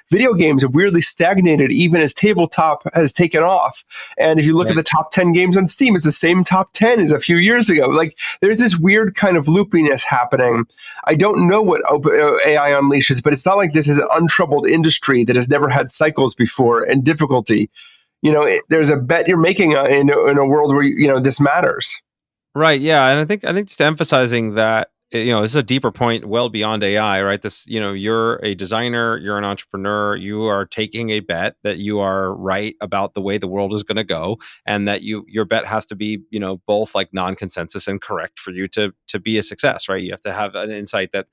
video games have weirdly stagnated even as tabletop has taken off. And if you look at the top 10 games on Steam, it's the same top 10 as a few years ago. There's this weird kind of loopiness happening. I don't know what AI unleashes, but it's not like this is an untroubled industry that has never had cycles before and difficulty. There's a bet you're making in a world where, this matters. Right. Yeah. And I think just emphasizing that, this is a deeper point well beyond AI, right? This, you're a designer, you're an entrepreneur, you are taking a bet that you are right about the way the world is going to go, and that your bet has to be, both non-consensus and correct for you to be a success, right? You have to have an insight that,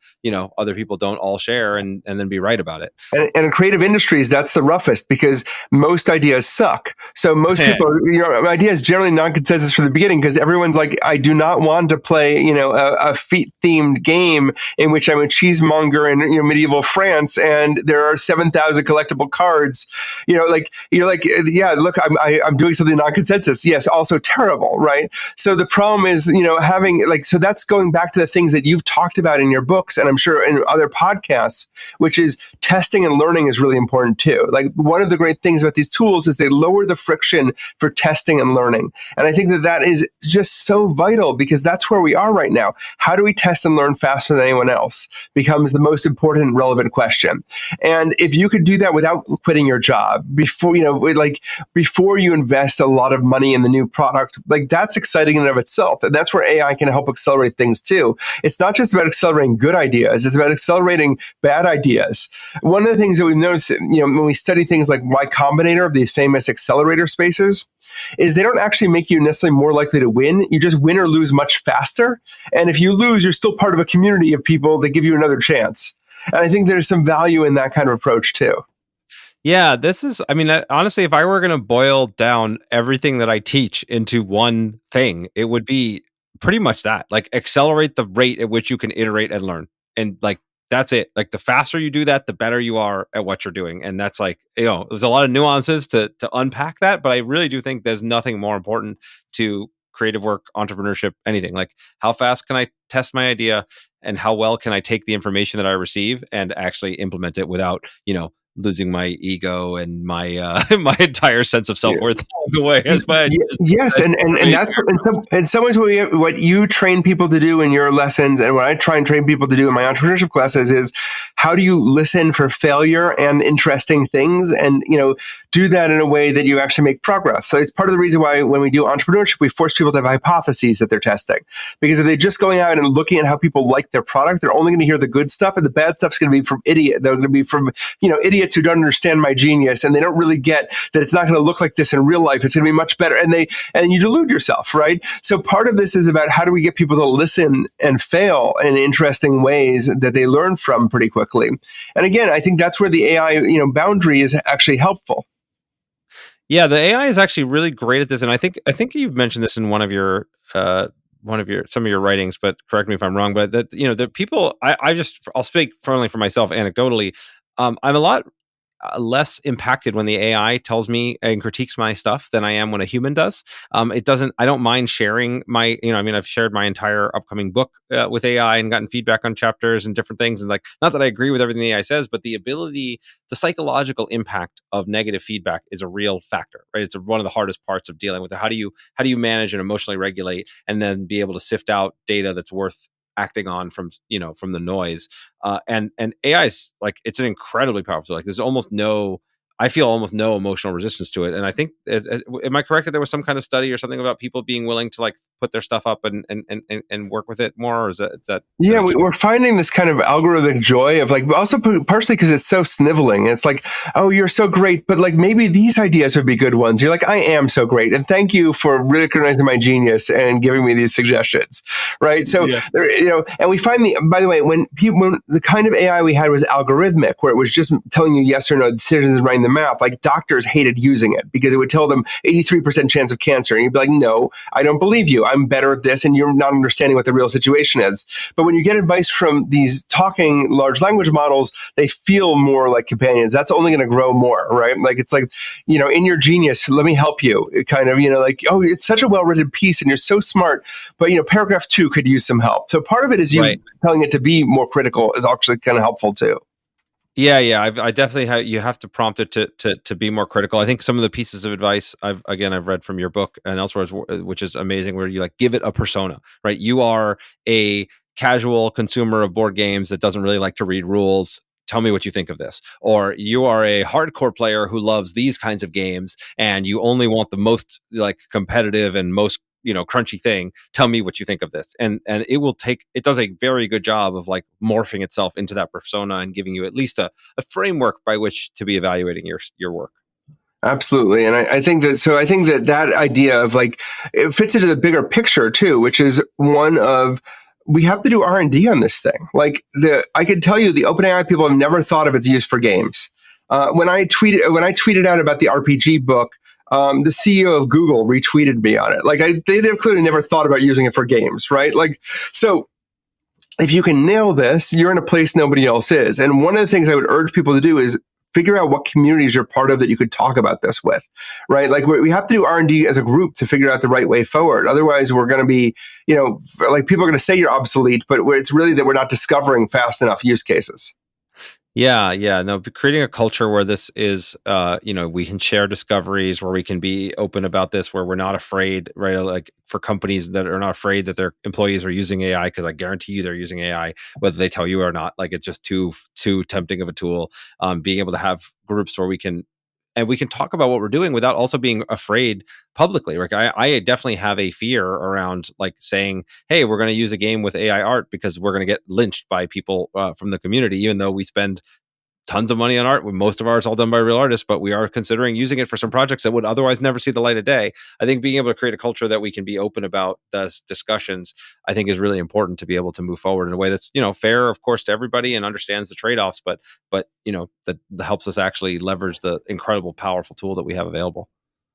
other people don't all share, and then be right about it. And in creative industries, that's the roughest, because most ideas suck. So most people, ideas generally non-consensus from the beginning, because everyone's I do not want to play, a feet theme themed game in which I'm a cheesemonger in medieval France, and there are 7,000 collectible cards. You're like, yeah, look, I'm doing something non-consensus. Yes, also terrible, right? So the problem is, having so that's going back to the things that you've talked about in your books, and I'm sure in other podcasts, which is testing and learning is really important too. Like one of the great things about these tools is they lower the friction for testing and learning. And I think that is just so vital, because that's where we are right now. How do we test and learn faster than anyone else becomes the most important and relevant question. And if you could do that without quitting your job before you invest a lot of money in the new product, like that's exciting in and of itself. And that's where AI can help accelerate things too. It's not just about accelerating good ideas, it's about accelerating bad ideas. One of the things that we've noticed, when we study things like Y Combinator, these famous accelerator spaces, is they don't actually make you necessarily more likely to win. You just win or lose much faster. And if you lose, you're still part of a community of people that give you another chance. And I think there's some value in that kind of approach too. Yeah, honestly, if I were going to boil down everything that I teach into one thing, it would be pretty much that. Like, accelerate the rate at which you can iterate and learn. And like, that's it. Like, the faster you do that, the better you are at what you're doing. And that's like, there's a lot of nuances to unpack that, but I really do think there's nothing more important to creative work, entrepreneurship, anything. Like, how fast can I test my idea, and how well can I take the information that I receive and actually implement it without, losing my ego and my my entire sense of self-worth along the way. Yes, and that's in some ways what you train people to do in your lessons, and what I try and train people to do in my entrepreneurship classes is how do you listen for failure and interesting things, and do that in a way that you actually make progress. So it's part of the reason why when we do entrepreneurship, we force people to have hypotheses that they're testing, because if they're just going out and looking at how people like their product, they're only going to hear the good stuff, and the bad stuff's going to be from idiot. They're going to be from idiots who don't understand my genius, and they don't really get that it's not going to look like this in real life. It's going to be much better, and you delude yourself, right? So part of this is about how do we get people to listen and fail in interesting ways that they learn from pretty quickly. And again, I think that's where the AI boundary is actually helpful. Yeah, the AI is actually really great at this, and I think you've mentioned this in some of your writings, but correct me if I'm wrong. But that the people, I'll speak firmly for myself anecdotally. I'm a lot less impacted when the AI tells me and critiques my stuff than I am when a human does. I don't mind sharing my, I've shared my entire upcoming book with AI and gotten feedback on chapters and different things. And like, not that I agree with everything the AI says, but the psychological impact of negative feedback is a real factor, right? It's one of the hardest parts of dealing with it. How do you manage and emotionally regulate, and then be able to sift out data that's worth acting on from the noise, and AI is like, it's an incredibly powerful. Like, I feel almost no emotional resistance to it. And I think, am I correct that there was some kind of study or something about people being willing to like put their stuff up and work with it more? Or is that? Yeah, we're finding this kind of algorithmic joy of like, also partially because it's so sniveling. It's like, oh, you're so great, but like maybe these ideas would be good ones. You're like, I am so great, and thank you for recognizing my genius and giving me these suggestions, right? So, and we find by the way, when the kind of AI we had was algorithmic, where it was just telling you yes or no decisions and running the math, like doctors hated using it because it would tell them 83% chance of cancer. And you'd be like, no, I don't believe you. I'm better at this, and you're not understanding what the real situation is. But when you get advice from these talking large language models, they feel more like companions. That's only going to grow more, right? Like, it's like, in your genius, let me help you. It kind of, like, oh, it's such a well-written piece and you're so smart, but, paragraph 2 could use some help. So part of it is you telling it to be more critical is actually kind of helpful too. Yeah. I definitely you have to prompt it to be more critical. I think some of the pieces of advice I've read from your book and elsewhere, which is amazing, where you like give it a persona, right? You are a casual consumer of board games that doesn't really like to read rules. Tell me what you think of this. Or you are a hardcore player who loves these kinds of games, and you only want the most like competitive and most crunchy thing. Tell me what you think of this. And it does a very good job of like morphing itself into that persona and giving you at least a framework by which to be evaluating your work. Absolutely. And I think that idea of like, it fits into the bigger picture too, which is one of, we have to do R&D on this thing. Like I can tell you the OpenAI people have never thought of its use for games. When I tweeted out about the RPG book, the CEO of Google retweeted me on it. Like they clearly never thought about using it for games, right? Like, so if you can nail this, you're in a place nobody else is. And one of the things I would urge people to do is figure out what communities you're part of that you could talk about this with, right? Like we have to do R&D as a group to figure out the right way forward. Otherwise, we're going to be, like people are going to say you're obsolete, but it's really that we're not discovering fast enough use cases. Yeah. No, creating a culture where this is, we can share discoveries, where we can be open about this, where we're not afraid, right? Like for companies that are not afraid that their employees are using AI, because I guarantee you they're using AI, whether they tell you or not. Like it's just too tempting of a tool. Being able to have groups where we can talk about what we're doing without also being afraid publicly. Like I definitely have a fear around like saying, hey, we're going to use a game with AI art because we're going to get lynched by people from the community, even though we spend tons of money on art. Most of ours all done by real artists, but we are considering using it for some projects that would otherwise never see the light of day. I think being able to create a culture that we can be open about those discussions, I think is really important to be able to move forward in a way that's, fair, of course, to everybody and understands the trade-offs, but that helps us actually leverage the incredible, powerful tool that we have available.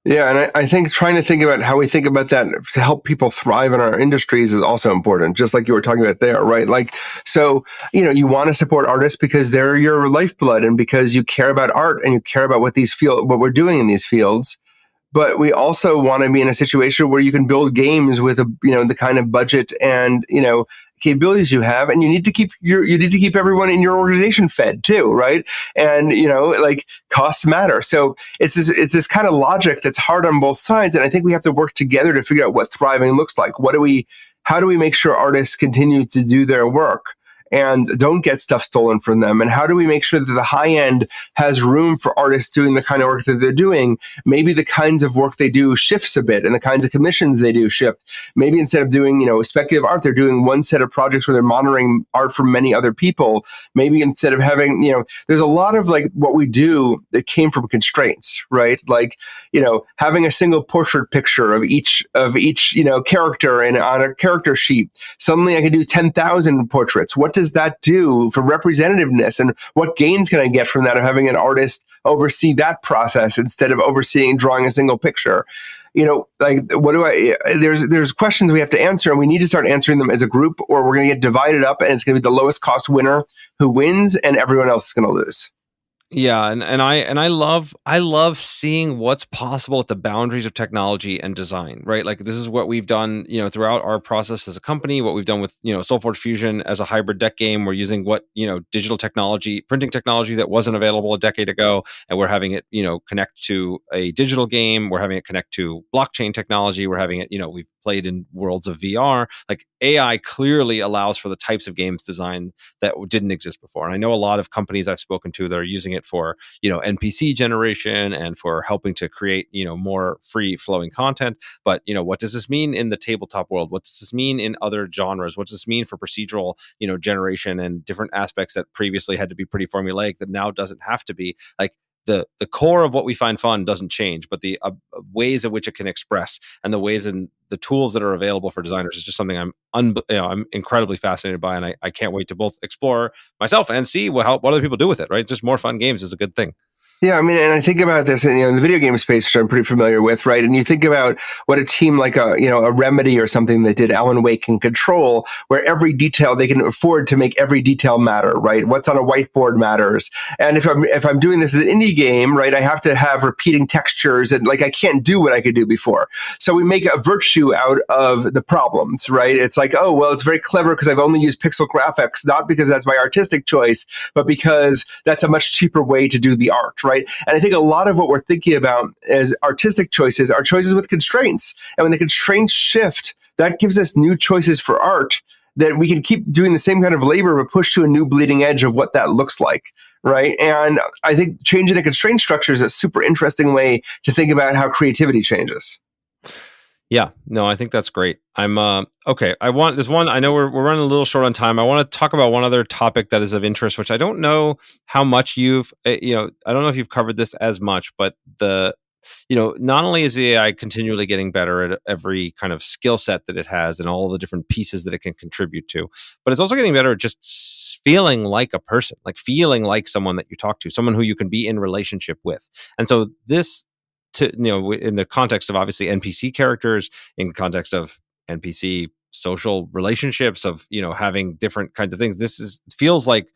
Yeah, and I think trying to think about how we think about that to help people thrive in our industries is also important, just like you were talking about there, right? Like, so, you want to support artists because they're your lifeblood and because you care about art and you care about what we're doing in these fields. But we also want to be in a situation where you can build games with the kind of budget and, capabilities you have, and you need to keep everyone in your organization fed too, right? And like costs matter. So it's this kind of logic that's hard on both sides, and I think we have to work together to figure out what thriving looks like. How do we make sure artists continue to do their work and don't get stuff stolen from them? And how do we make sure that the high end has room for artists doing the kind of work that they're doing? Maybe the kinds of work they do shifts a bit and the kinds of commissions they do shift. Maybe instead of doing, speculative art, they're doing one set of projects where they're monitoring art from many other people. Maybe instead of having, there's a lot of like what we do that came from constraints, right? Like, having a single portrait picture of each, character and on a character sheet. Suddenly I can do 10,000 portraits. What does that do for representativeness, and what gains can I get from that of having an artist oversee that process instead of drawing a single picture? Like there's questions we have to answer, and we need to start answering them as a group, or we're going to get divided up and it's going to be the lowest cost winner who wins and everyone else is going to lose. Yeah, and I love seeing what's possible at the boundaries of technology and design, right? Like this is what we've done, throughout our process as a company, what we've done with, SoulForge Fusion as a hybrid deck game. We're using digital technology, printing technology that wasn't available a decade ago, and we're having it, connect to a digital game. We're having it connect to blockchain technology. We're having it, we've played in worlds of VR. Like AI clearly allows for the types of games design that didn't exist before. And I know a lot of companies I've spoken to that are using it for, NPC generation and for helping to create, more free flowing content. But, what does this mean in the tabletop world? What does this mean in other genres? What does this mean for procedural, generation and different aspects that previously had to be pretty formulaic that now doesn't have to be? Like, the core of what we find fun doesn't change, but the ways in which it can express and the ways and the tools that are available for designers is just something I'm incredibly fascinated by, and I can't wait to both explore myself and see what other people do with it. Right, just more fun games is a good thing. Yeah, I mean, and I think about this in the video game space, which I'm pretty familiar with, right? And you think about what a team like a Remedy or something that did Alan Wake can control, where every detail they can afford to make every detail matter, right? What's on a whiteboard matters. And if I'm doing this as an indie game, right, I have to have repeating textures, and like I can't do what I could do before. So we make a virtue out of the problems, right? It's like, oh, well, it's very clever because I've only used pixel graphics, not because that's my artistic choice, but because that's a much cheaper way to do the art. Right? And I think a lot of what we're thinking about as artistic choices are choices with constraints. And when the constraints shift, that gives us new choices for art that we can keep doing the same kind of labor, but push to a new bleeding edge of what that looks like. Right. And I think changing the constraint structure is a super interesting way to think about how creativity changes. Yeah, no, I think that's great. I'm okay. There's one, I know we're running a little short on time. I want to talk about one other topic that is of interest, which I don't know how much you've, I don't know if you've covered this as much, but not only is the AI continually getting better at every kind of skill set that it has and all the different pieces that it can contribute to, but it's also getting better at just feeling like a person, like feeling like someone that you talk to, someone who you can be in relationship with. And so this, in the context of obviously NPC characters, in context of NPC social relationships, of having different kinds of things. Feels like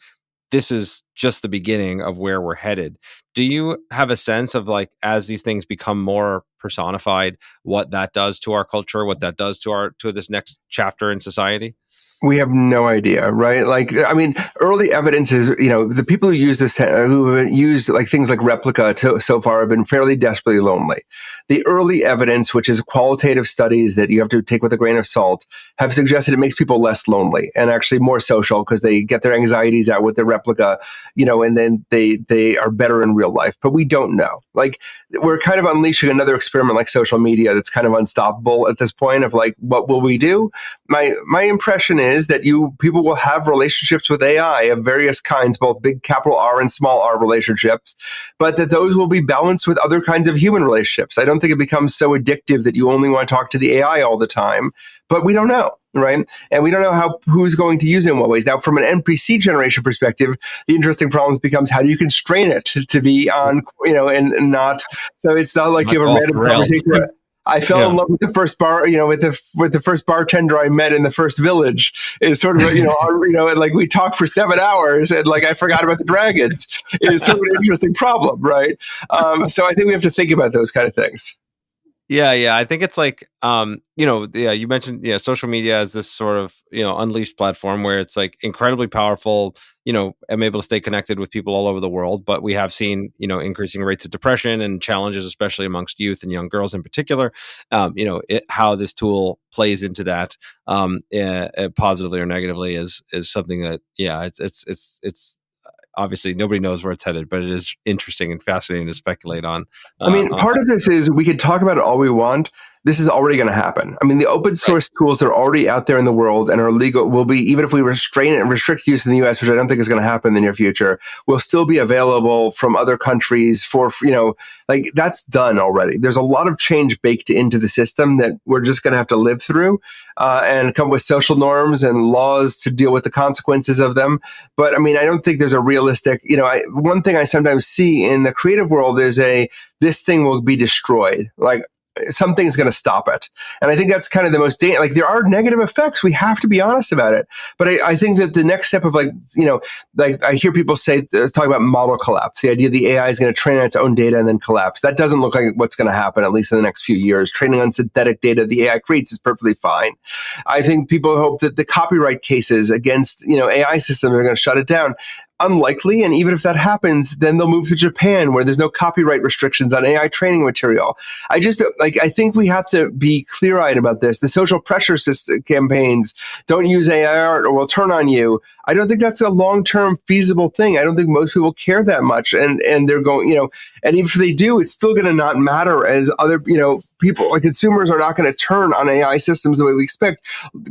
this is just the beginning of where we're headed. Do you have a sense of, like, as these things become more personified, what that does to our culture, what that does to this next chapter in society? We have no idea, right? Like, I mean, early evidence is, the people who use this, who have used like things like Replica so far, have been fairly desperately lonely. The early evidence, which is qualitative studies that you have to take with a grain of salt, have suggested it makes people less lonely and actually more social because they get their anxieties out with the Replica, and then they are better in real life. But we don't know. Like, we're kind of unleashing another experiment like social media that's kind of unstoppable at this point of like, what will we do? My impression is that people will have relationships with AI of various kinds, both big capital R and small r relationships, but that those will be balanced with other kinds of human relationships. I don't think it becomes so addictive that you only want to talk to the AI all the time, but we don't know. Right. And we don't know who's going to use it in what ways. Now, from an NPC generation perspective, the interesting problem becomes how do you constrain it to be on, and not. So it's not like you have a random conversation. I fell in love with the first with the first bartender I met in the first village. Is sort of, and like we talked for 7 hours and like I forgot about the dragons. It's sort of an interesting problem. Right. So I think we have to think about those kind of things. Yeah. I think it's like, you mentioned, social media as this sort of, unleashed platform where it's like incredibly powerful. I'm able to stay connected with people all over the world, but we have seen, increasing rates of depression and challenges, especially amongst youth and young girls in particular. How this tool plays into that, positively or negatively is something that, it's obviously nobody knows where it's headed, but it is interesting and fascinating to speculate on. I mean, part of this is we could talk about it all we want. This is already going to happen. I mean, the open source tools that are already out there in the world and are legal will be, even if we restrain it and restrict use in the US, which I don't think is going to happen in the near future, will still be available from other countries for, like that's done already. There's a lot of change baked into the system that we're just going to have to live through and come with social norms and laws to deal with the consequences of them. But I mean, I don't think there's a realistic, one thing I sometimes see in the creative world is this thing will be destroyed. Like, something's going to stop it. And I think that's kind of the most like there are negative effects. We have to be honest about it. But I think that the next step of like I hear people talk about model collapse, the idea the AI is going to train on its own data and then collapse. That doesn't look like what's going to happen, at least in the next few years. Training on synthetic data the AI creates is perfectly fine. I think people hope that the copyright cases against, AI systems are going to shut it down. Unlikely. And even if that happens, then they'll move to Japan where there's no copyright restrictions on AI training material. I think we have to be clear-eyed about this. The social pressure campaigns, don't use AI art or we'll turn on you. I don't think that's a long-term feasible thing. I don't think most people care that much. And they're going, and even if they do, it's still going to not matter as other, people, like consumers are not going to turn on AI systems the way we expect.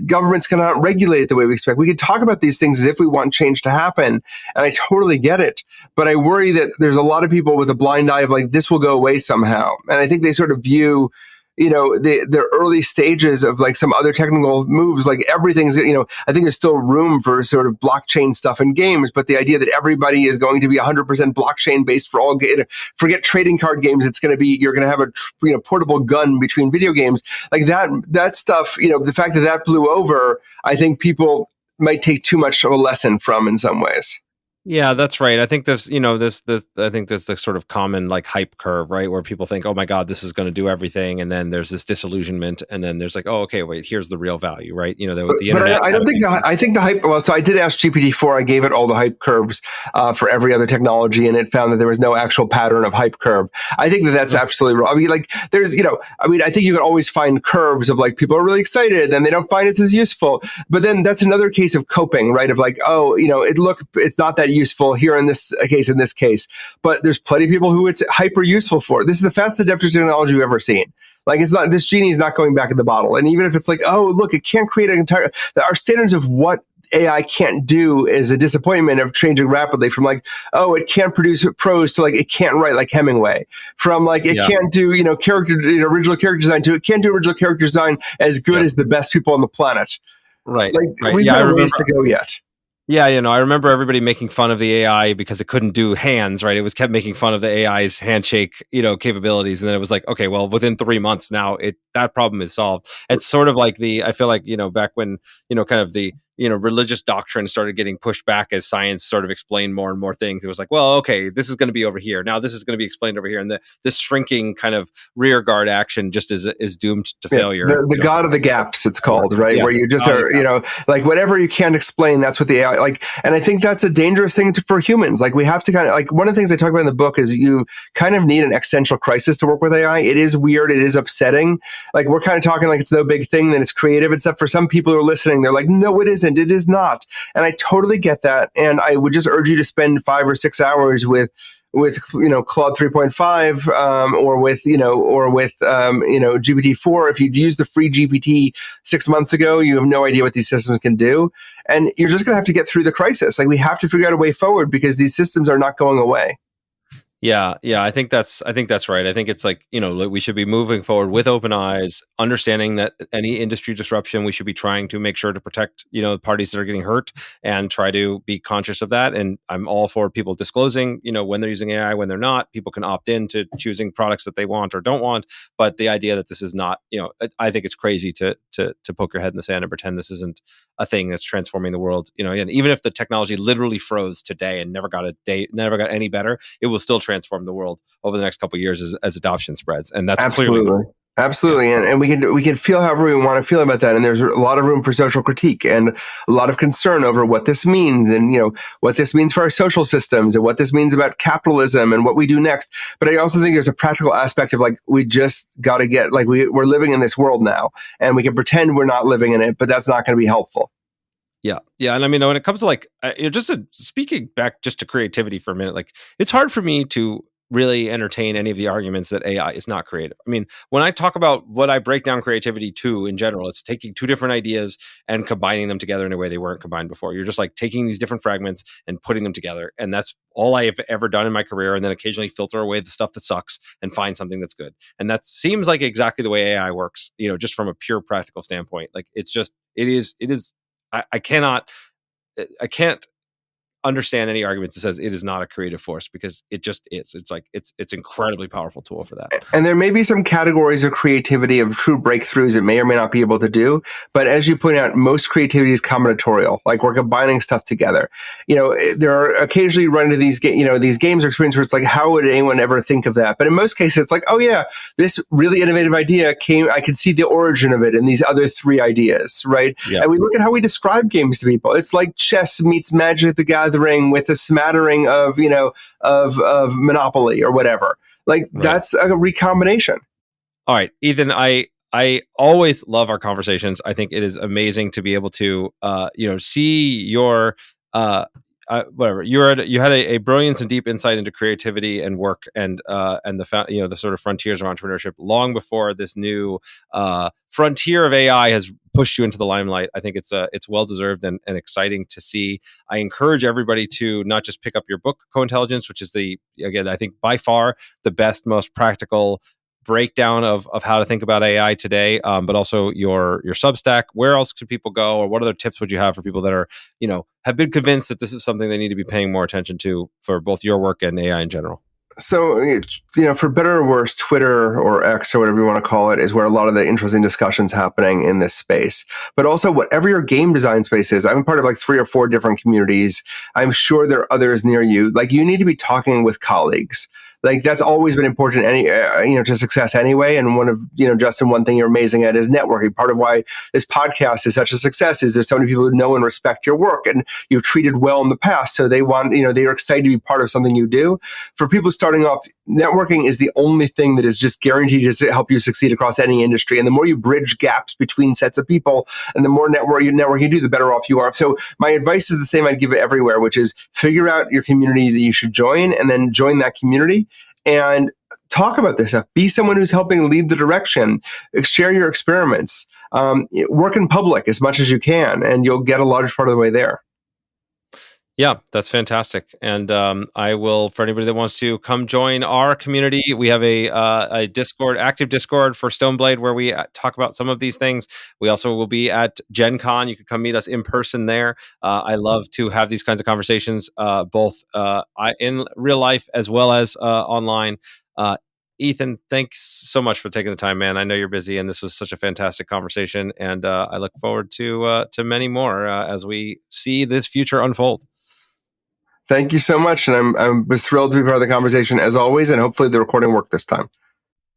Governments cannot regulate it the way we expect. We can talk about these things as if we want change to happen. And I totally get it. But I worry that there's a lot of people with a blind eye of like, this will go away somehow. And I think they sort of view, the early stages of like some other technical moves, like everything's, I think there's still room for sort of blockchain stuff in games, but the idea that everybody is going to be 100% blockchain based for all, forget trading card games, it's going to be, you're going to have a portable gun between video games, like that stuff, the fact that blew over, I think people might take too much of a lesson from in some ways. Yeah, that's right. I think there's, I think there's the sort of common like hype curve, right? Where people think, oh my God, this is going to do everything. And then there's this disillusionment. And then there's like, oh, okay, wait, here's the real value, right? The internet. But I think the hype, well, so I did ask GPT-4, I gave it all the hype curves for every other technology, and it found that there was no actual pattern of hype curve. I think that's absolutely wrong. I mean, like there's, I think you can always find curves of like people are really excited and they don't find it's as useful. But then that's another case of coping, right? Of like, oh, it's not that useful here in this case, but there's plenty of people who it's hyper useful for. This is the fastest adaptive technology we've ever seen. Like it's not, this genie is not going back in the bottle. And even if it's like, oh, look, it can't create our standards of what AI can't do is a disappointment of changing rapidly from like, oh, it can't produce prose to like, it can't write like Hemingway, from like, it can't do, original character design to it can't do original character design as good as the best people on the planet. Right. Like we've got a ways to go yet. Yeah, I remember everybody making fun of the AI because it couldn't do hands, right? It was kept making fun of the AI's handshake, capabilities, and then it was like, okay, well, within 3 months now, that problem is solved. It's sort of like I feel like back when kind of the religious doctrine started getting pushed back as science sort of explained more and more things. It was like, well, okay, this is going to be over here now. This is going to be explained over here, and this shrinking kind of rear guard action just is doomed to Yeah, failure. the god of the gaps, it's called, right? Yeah. Where you just are, like whatever you can't explain, that's what the AI like. And I think that's a dangerous thing for humans. Like we have to kind of like one of the things I talk about in the book is you kind of need an existential crisis to work with AI. It is weird. It is upsetting. Like we're kind of talking like it's no big thing, that it's creative, except for some people who are listening. They're like, no, it isn't. It is not. And I totally get that. And I would just urge you to spend 5 or 6 hours with Claude 3.5 or with GPT-4. If you'd used the free GPT 6 months ago, you have no idea what these systems can do, and you're just going to have to get through the crisis. Like we have to figure out a way forward because these systems are not going away. Yeah, I think that's right. I think it's like, we should be moving forward with open eyes, understanding that any industry disruption, we should be trying to make sure to protect, the parties that are getting hurt and try to be conscious of that. And I'm all for people disclosing, when they're using AI, when they're not. People can opt in to choosing products that they want or don't want. But the idea that this is not, I think it's crazy to poke your head in the sand and pretend this isn't a thing that's transforming the world. And even if the technology literally froze today and never got any better, it will still transform the world over the next couple of years as adoption spreads, and that's absolutely. Yeah. And we can feel however we want to feel about that. And there's a lot of room for social critique and a lot of concern over what this means, and what this means for our social systems, and what this means about capitalism and what we do next. But I also think there's a practical aspect of like we just got to get like we're living in this world now, and we can pretend we're not living in it, but that's not going to be helpful. Yeah. And I mean, when it comes to like, speaking back just to creativity for a minute, like it's hard for me to really entertain any of the arguments that AI is not creative. I mean, when I talk about what I break down creativity to in general, it's taking two different ideas and combining them together in a way they weren't combined before. You're just like taking these different fragments and putting them together. And that's all I have ever done in my career. And then occasionally filter away the stuff that sucks and find something that's good. And that seems like exactly the way AI works, just from a pure practical standpoint. Like it is, I can't understand any arguments that says it is not a creative force, because it just is. It's like it's incredibly powerful tool for that. And there may be some categories of creativity of true breakthroughs it may or may not be able to do. But as you point out, most creativity is combinatorial. Like we're combining stuff together. There are occasionally run into these these games or experiences where it's like, how would anyone ever think of that? But in most cases, it's like, oh yeah, this really innovative idea I could see the origin of it in these other 3 ideas, right? Yeah. And we look at how we describe games to people. It's like chess meets Magic the Gathering with a smattering of of Monopoly or whatever. Like right. That's a recombination. All right, Ethan, I always love our conversations. I think it is amazing to be able to see your whatever you had a brilliance and deep insight into creativity and work and the sort of frontiers of entrepreneurship long before this new frontier of AI has pushed you into the limelight. I think it's well deserved and exciting to see. I encourage everybody to not just pick up your book, Co-Intelligence, which is I think by far the best, most practical breakdown of how to think about AI today, but also your Substack. Where else could people go, or what other tips would you have for people that are have been convinced that this is something they need to be paying more attention to for both your work and AI in general? So, for better or worse, Twitter or X or whatever you want to call it is where a lot of the interesting discussions happening in this space. But also, whatever your game design space is, I'm part of like 3 or 4 different communities. I'm sure there are others near you. Like you need to be talking with colleagues. Like that's always been important to success anyway. And one of, Justin, one thing you're amazing at is networking. Part of why this podcast is such a success is there's so many people who know and respect your work and you've treated well in the past. So they want, they are excited to be part of something you do. For people starting off, networking is the only thing that is just guaranteed to help you succeed across any industry. And the more you bridge gaps between sets of people and the more network you do, the better off you are. So my advice is the same I'd give it everywhere, which is figure out your community that you should join and then join that community and talk about this stuff. Be someone who's helping lead the direction. Share your experiments. Work in public as much as you can, and you'll get a large part of the way there. Yeah, that's fantastic. And I will, for anybody that wants to come join our community, we have a Discord, active Discord for Stoneblade, where we talk about some of these things. We also will be at Gen Con. You can come meet us in person there. I love to have these kinds of conversations, both in real life as well as online. Ethan, thanks so much for taking the time, man. I know you're busy, and this was such a fantastic conversation. And I look forward to many more as we see this future unfold. Thank you so much. And I was thrilled to be part of the conversation as always. And hopefully the recording worked this time.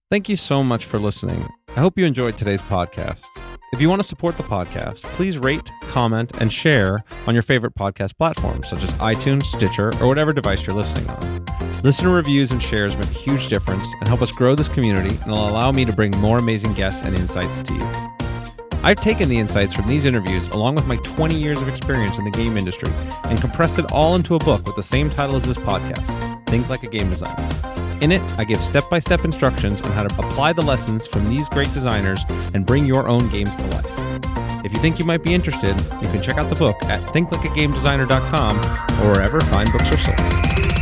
Thank you so much for listening. I hope you enjoyed today's podcast. If you want to support the podcast, please rate, comment, and share on your favorite podcast platforms, such as iTunes, Stitcher, or whatever device you're listening on. Listener reviews and shares make a huge difference and help us grow this community, and will allow me to bring more amazing guests and insights to you. I've taken the insights from these interviews, along with my 20 years of experience in the game industry, and compressed it all into a book with the same title as this podcast, Think Like a Game Designer. In it, I give step-by-step instructions on how to apply the lessons from these great designers and bring your own games to life. If you think you might be interested, you can check out the book at thinklikeagamedesigner.com or wherever fine books are sold.